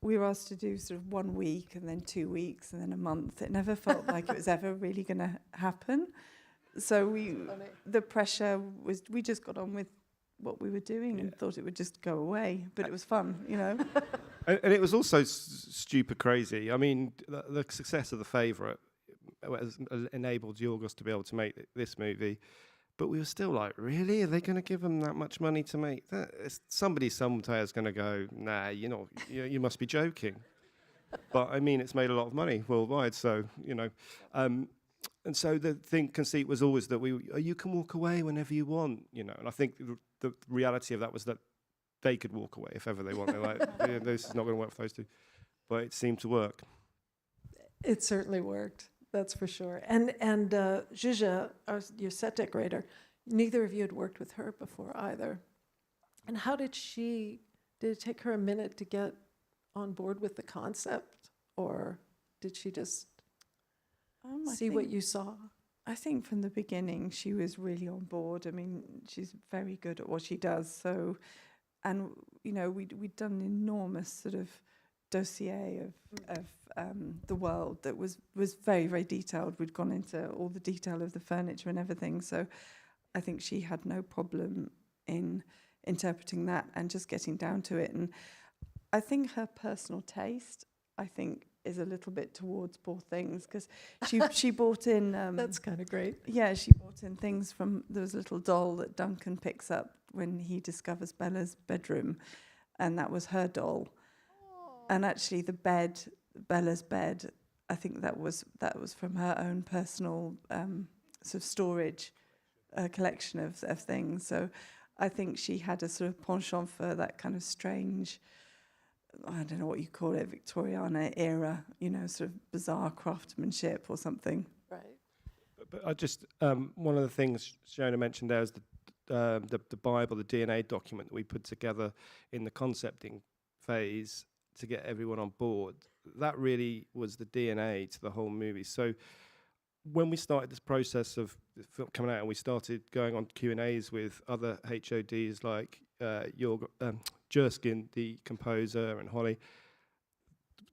were asked to do sort of 1 week and then 2 weeks and then a month. It never felt like it was ever really going to happen. So the pressure was, we just got on with what we were doing and thought it would just go away, but it was fun, And it was also stupid crazy. I mean, the success of The Favourite enabled Yorgos to be able to make this movie, but we were still like, really? Are they going to give them that much money to make that? Somebody somewhere is going to go, nah, you must be joking. But I mean, it's made a lot of money worldwide, so, and so the conceit was always that you can walk away whenever you want, And I think the reality of that was that they could walk away if ever they want. They're like, this is not going to work for those two. But it seemed to work. It certainly worked, that's for sure. And Zsuzsa, your set decorator, neither of you had worked with her before either. And how did it take her a minute to get on board with the concept, or did she just see what you saw? I think from the beginning she was really on board. I mean, she's very good at what she does. So, and we'd done an enormous sort of dossier of the world that was very, very detailed. We'd gone into all the detail of the furniture and everything. So, I think she had no problem in interpreting that and just getting down to it. And I think her personal taste, is a little bit towards Poor Things, because she brought in... That's kind of great. Yeah, she brought in things from... There was a little doll that Duncan picks up when he discovers Bella's bedroom, and that was her doll. And actually the bed, Bella's bed, I think that was from her own personal sort of storage collection of things. So I think she had a sort of penchant for that kind of strange... I don't know what you call it, Victoriana era, sort of bizarre craftsmanship or something. Right. But I just, one of the things Shona mentioned there is the Bible, the DNA document that we put together in the concepting phase to get everyone on board. That really was the DNA to the whole movie. So when we started this process of the film coming out, and we started going on Q&As with other HODs like Jerskin, the composer, and Holly,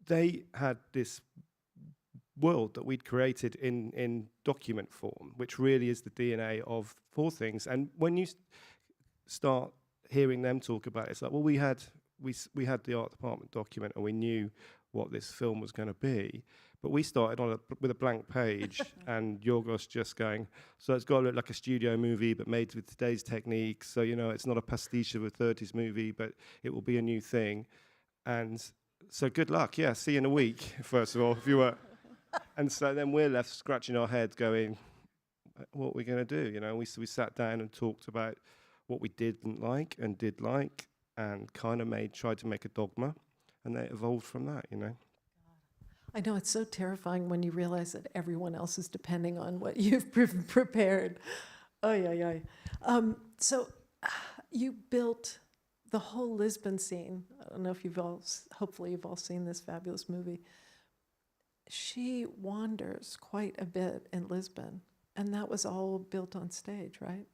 they had this world that we'd created in document form, which really is the DNA of Poor Things. And when you start hearing them talk about it, it's like, well, we had the art department document, and we knew what this film was going to be. But we started with a blank page, and Yorgos just going, so it's got to look like a studio movie, but made with today's techniques. So, it's not a pastiche of a 30s movie, but it will be a new thing. And so good luck. Yeah, see you in a week, first of all, if you were. And so then we're left scratching our heads going, what are we going to do? We sat down and talked about what we didn't like and did like, and kind of tried to make a dogma, and they evolved from that, you know. I know, it's so terrifying when you realize that everyone else is depending on what you've prepared. Oh, yeah. So you built the whole Lisbon scene. I don't know if hopefully you've all seen this fabulous movie. She wanders quite a bit in Lisbon, and that was all built on stage, right?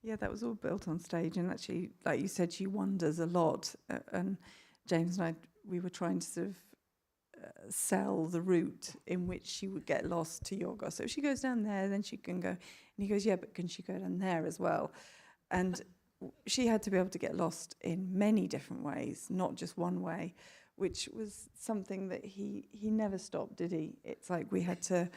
Yeah, that was all built on stage, and actually, like you said, she wanders a lot. And James and I, we were trying to sort of sell the route in which she would get lost to Yorgos. So if she goes down there, then she can go. And he goes, yeah, but can she go down there as well? And she had to be able to get lost in many different ways, not just one way, which was something that he never stopped, did he? It's like we had to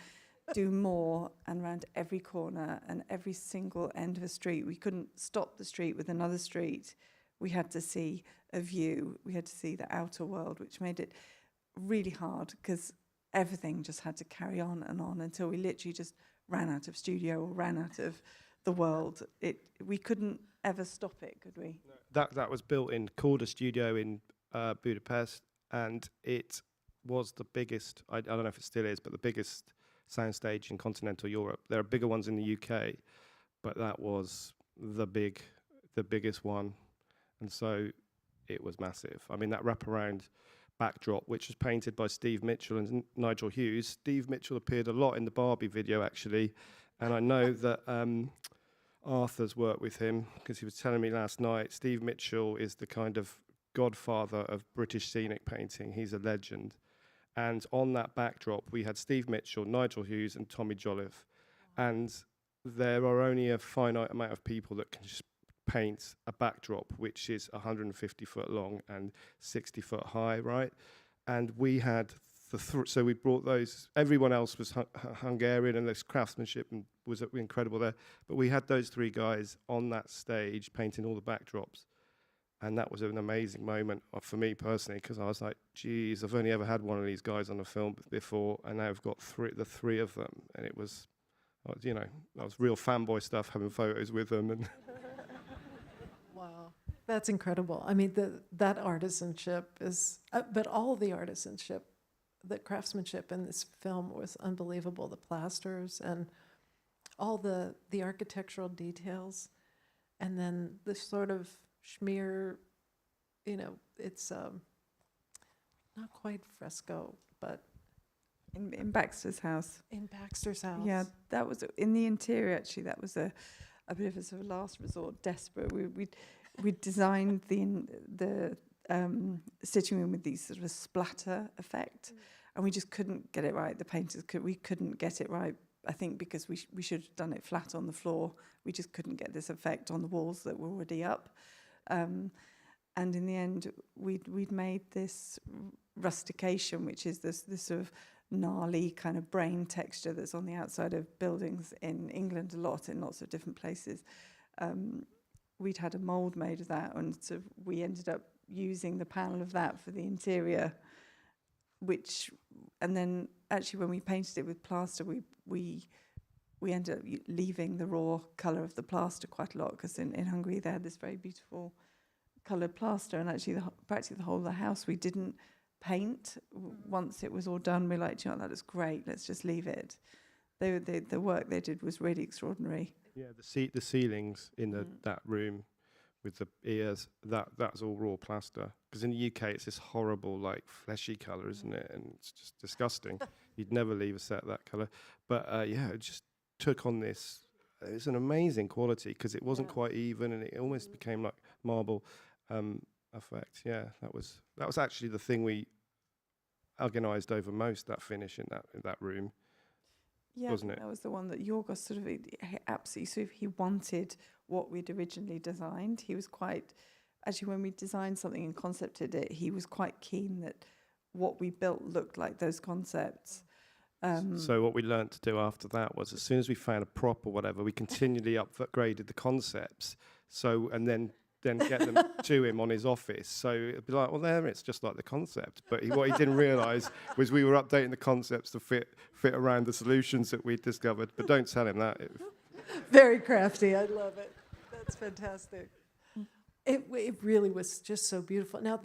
do more, and around every corner and every single end of a street. We couldn't stop the street with another street. We had to see a view. We had to see the outer world, which made it really hard because everything just had to carry on until we literally just ran out of studio or ran out of the world. We couldn't ever stop it, could we? That was built in Korda Studio in Budapest, and it was the biggest, I don't know if it still is, but the biggest soundstage in continental Europe. There are bigger ones in the UK, but that was the biggest one, and so it was massive. I mean, that wraparound backdrop, which was painted by Steve Mitchell and Nigel Hughes. Steve Mitchell appeared a lot in the Barbie video, actually, and I know that Arthur's worked with him, because he was telling me last night, Steve Mitchell is the kind of godfather of British scenic painting. He's a legend. And on that backdrop, we had Steve Mitchell, Nigel Hughes, and Tommy Jolliffe. And there are only a finite amount of people that can just paint a backdrop which is 150 foot long and 60 foot high, right? And we had so we brought those. Everyone else was Hungarian, and this craftsmanship was incredible there. But we had those three guys on that stage painting all the backdrops. And that was an amazing moment for me personally, because I was like, geez, I've only ever had one of these guys on a film before, and now I've got the three of them. And it was, you know, that was real fanboy stuff, having photos with them. And wow, that's incredible. I mean, that artisanship is, but all the artisanship, the craftsmanship in this film was unbelievable. The plasters and all the architectural details, and then the sort of schmear, you know, it's not quite fresco, but in Baxter's house. In Baxter's house. Yeah, that was in the interior. Actually, that was a bit of a sort of last resort, desperate. We designed the sitting room with these sort of splatter effect, and we just couldn't get it right. The painters couldn't get it right. I think because we should have done it flat on the floor. We just couldn't get this effect on the walls that were already up. And in the end, we'd made this rustication, which is this sort of gnarly kind of brain texture that's on the outside of buildings in England a lot, in lots of different places. We'd had a mould made of that, and so we ended up using the panel of that for the interior, and then actually when we painted it with plaster, we ended up leaving the raw colour of the plaster quite a lot, because in Hungary they had this very beautiful coloured plaster, and actually practically the whole of the house we didn't paint. Once it was all done, we like, you know, that looks great, let's just leave it. The work they did was really extraordinary. Yeah, the ceilings in that room with the ears, that's all raw plaster. Because in the UK it's this horrible, like, fleshy colour, isn't it? And it's just disgusting. You'd never leave a set that colour. But yeah, it just took on this. It was an amazing quality, because it wasn't quite even, and it almost became like marble effect. Yeah, that was actually the thing we agonised over most, that finish in that room. Yeah, wasn't it? That was the one that Yorgos sort of absolutely sort of, he wanted what we'd originally designed. He was quite, actually when we designed something and concepted it, he was quite keen that what we built looked like those concepts. So what we learned to do after that was, as soon as we found a prop or whatever, we continually upgraded the concepts. So, and then get them to him on his office. So it'd be like, well, there, it's just like the concept. But what he didn't realise was we were updating the concepts to fit around the solutions that we'd discovered. But don't tell him that. Very crafty. I love it. That's fantastic. It really was just so beautiful. Now,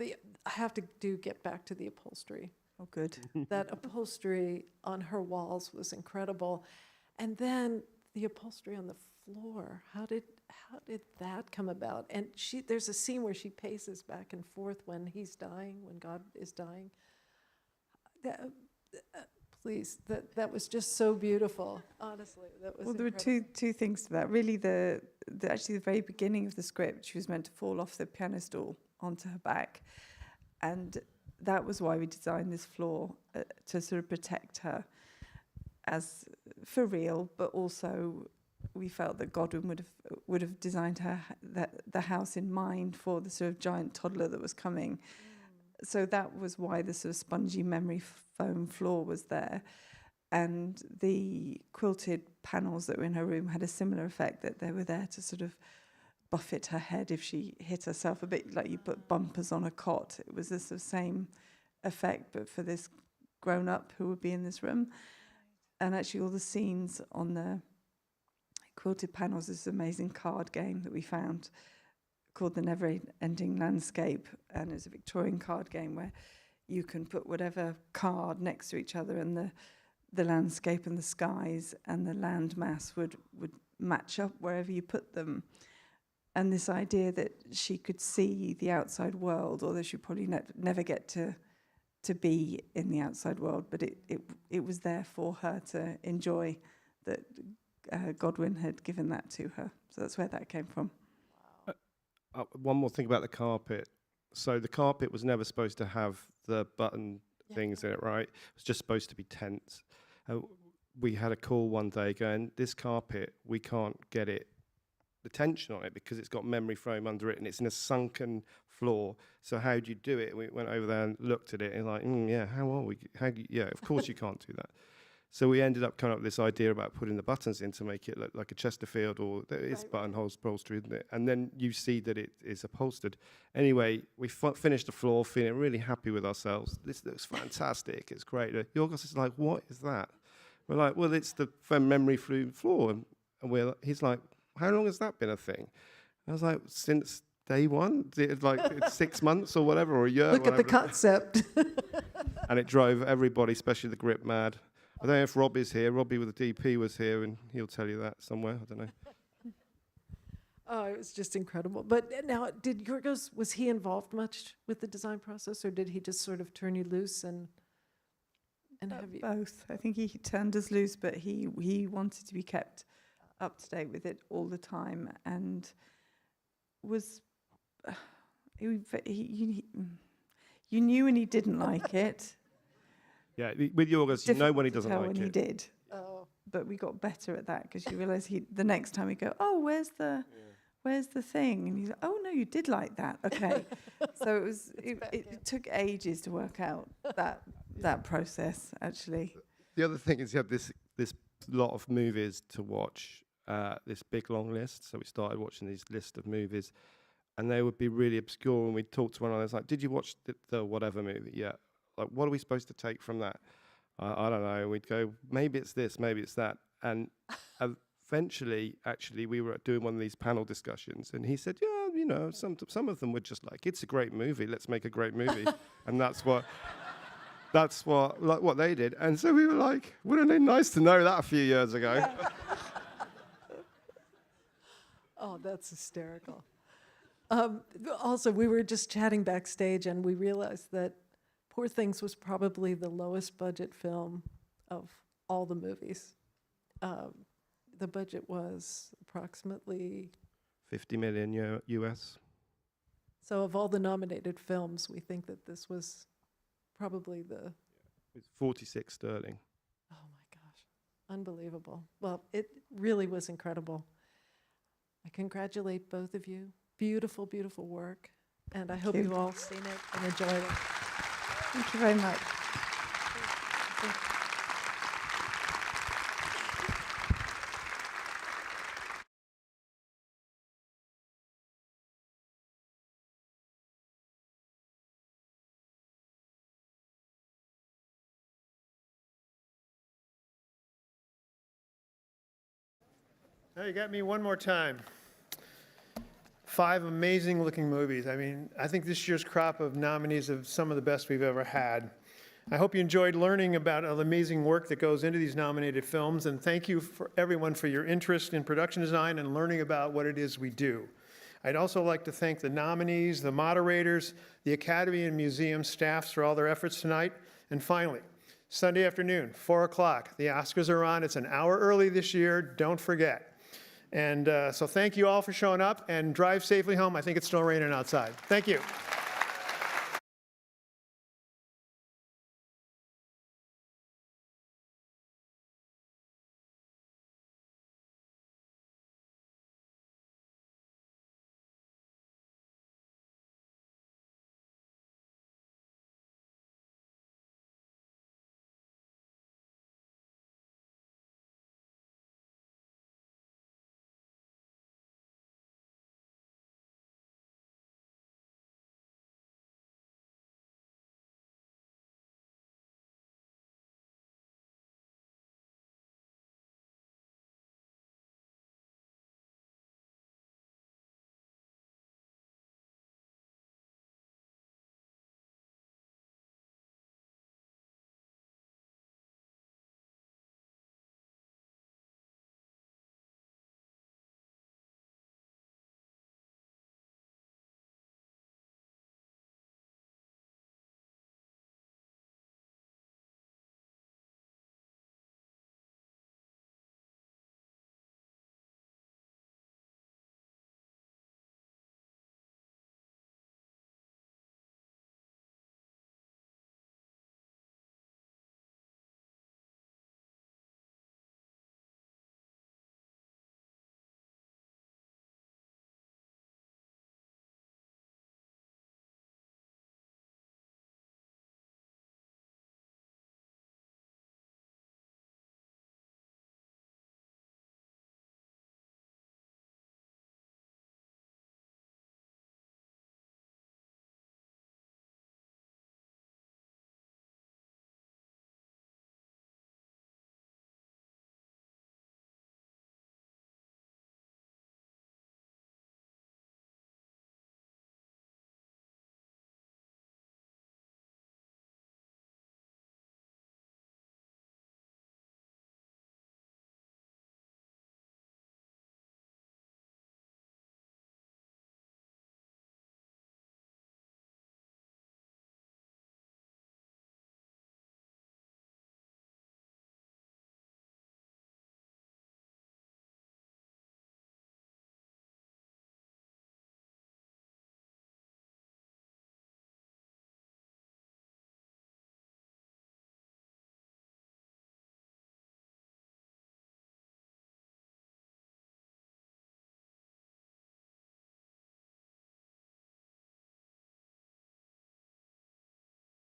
I have to get back to the upholstery. Oh, good. That upholstery on her walls was incredible. And then the upholstery on the floor, how did that come about? And there's a scene where she paces back and forth when he's dying, when God is dying. Please, that was just so beautiful. Honestly, that was. Well, there incredible. were two things to that. Really, actually the very beginning of the script, she was meant to fall off the piano stool onto her back, and that was why we designed this floor to sort of protect her, as for real. But also, we felt that Godwin would have designed the house in mind for the sort of giant toddler that was coming. So that was why the sort of spongy memory foam floor was there. And the quilted panels that were in her room had a similar effect, that they were there to sort of buffet her head if she hit herself, a bit like you put bumpers on a cot. It was the sort of same effect, but for this grown-up who would be in this room. And actually all the scenes on the quilted panels is this amazing card game that we found called The Never Ending Landscape, and it's a Victorian card game where you can put whatever card next to each other, and the landscape and the skies and the land mass would match up wherever you put them. And this idea that she could see the outside world, although she probably never get to be in the outside world, but it was there for her to enjoy, that Godwin had given that to her. So that's where that came from. One more thing about the carpet. So the carpet was never supposed to have the button things in it, right? It was just supposed to be tents. We had a call one day going, this carpet, we can't get the tension on it because it's got memory foam under it and it's in a sunken floor. So how do you do it? And we went over there and looked at it and like, yeah, how are we? Yeah, of course you can't do that. So we ended up coming up with this idea about putting the buttons in to make it look like a Chesterfield, or it's buttonholes upholstery, isn't it? And then you see that it is upholstered. Anyway, we finished the floor, feeling really happy with ourselves. This looks fantastic. It's great. Yorgos is like, what is that? We're like, well, it's the memory foam floor. And he's like, how long has that been a thing? I was like, since day one, it's 6 months or whatever, or a year. Look at the concept. And it drove everybody, especially the grip, mad. I don't know if Rob is here. Robbie with the DP was here, and he'll tell you that somewhere. I don't know. Oh, it was just incredible. But now, did Yorgos, was he involved much with the design process, or did he just sort of turn you loose and have you? Both. I think he turned us loose, but he wanted to be kept up to date with it all the time, and was you knew when he didn't like it. Yeah, with Yorgos, you know when he doesn't like when it. he did. Oh. But we got better at that because you realise the next time we go, oh, where's the thing? And he's like, oh no, you did like that. Okay. So it took ages to work out that process actually. The other thing is you have this lot of movies to watch, this big long list. So we started watching these list of movies, and they would be really obscure. And we'd talk to one another. It's like, did you watch the whatever movie? Yeah. Like, what are we supposed to take from that? I don't know. We'd go, maybe it's this, maybe it's that. And eventually, actually, we were doing one of these panel discussions, and he said, yeah, you know, some of them were just like, it's a great movie, let's make a great movie. And that's what they did. And so we were like, wouldn't it be nice to know that a few years ago? Yeah. Oh, that's hysterical. Also, we were just chatting backstage, and we realized that Poor Things was probably the lowest budget film of all the movies. The budget was approximately $50 million US. So of all the nominated films, we think that this was probably the... It's 46 sterling. Oh my gosh, unbelievable. Well, it really was incredible. I congratulate both of you. Beautiful, beautiful work. And I hope you've all seen it and enjoyed it. Thank you very much. Now you got me one more time. 5 amazing looking movies. I mean, I think this year's crop of nominees is some of the best we've ever had. I hope you enjoyed learning about the amazing work that goes into these nominated films, and thank you for everyone for your interest in production design and learning about what it is we do. I'd also like to thank the nominees, the moderators, the Academy and Museum staffs for all their efforts tonight. And finally, Sunday afternoon, 4 o'clock, the Oscars are on. It's an hour early this year, don't forget. And so thank you all for showing up, and drive safely home. I think it's still raining outside. Thank you.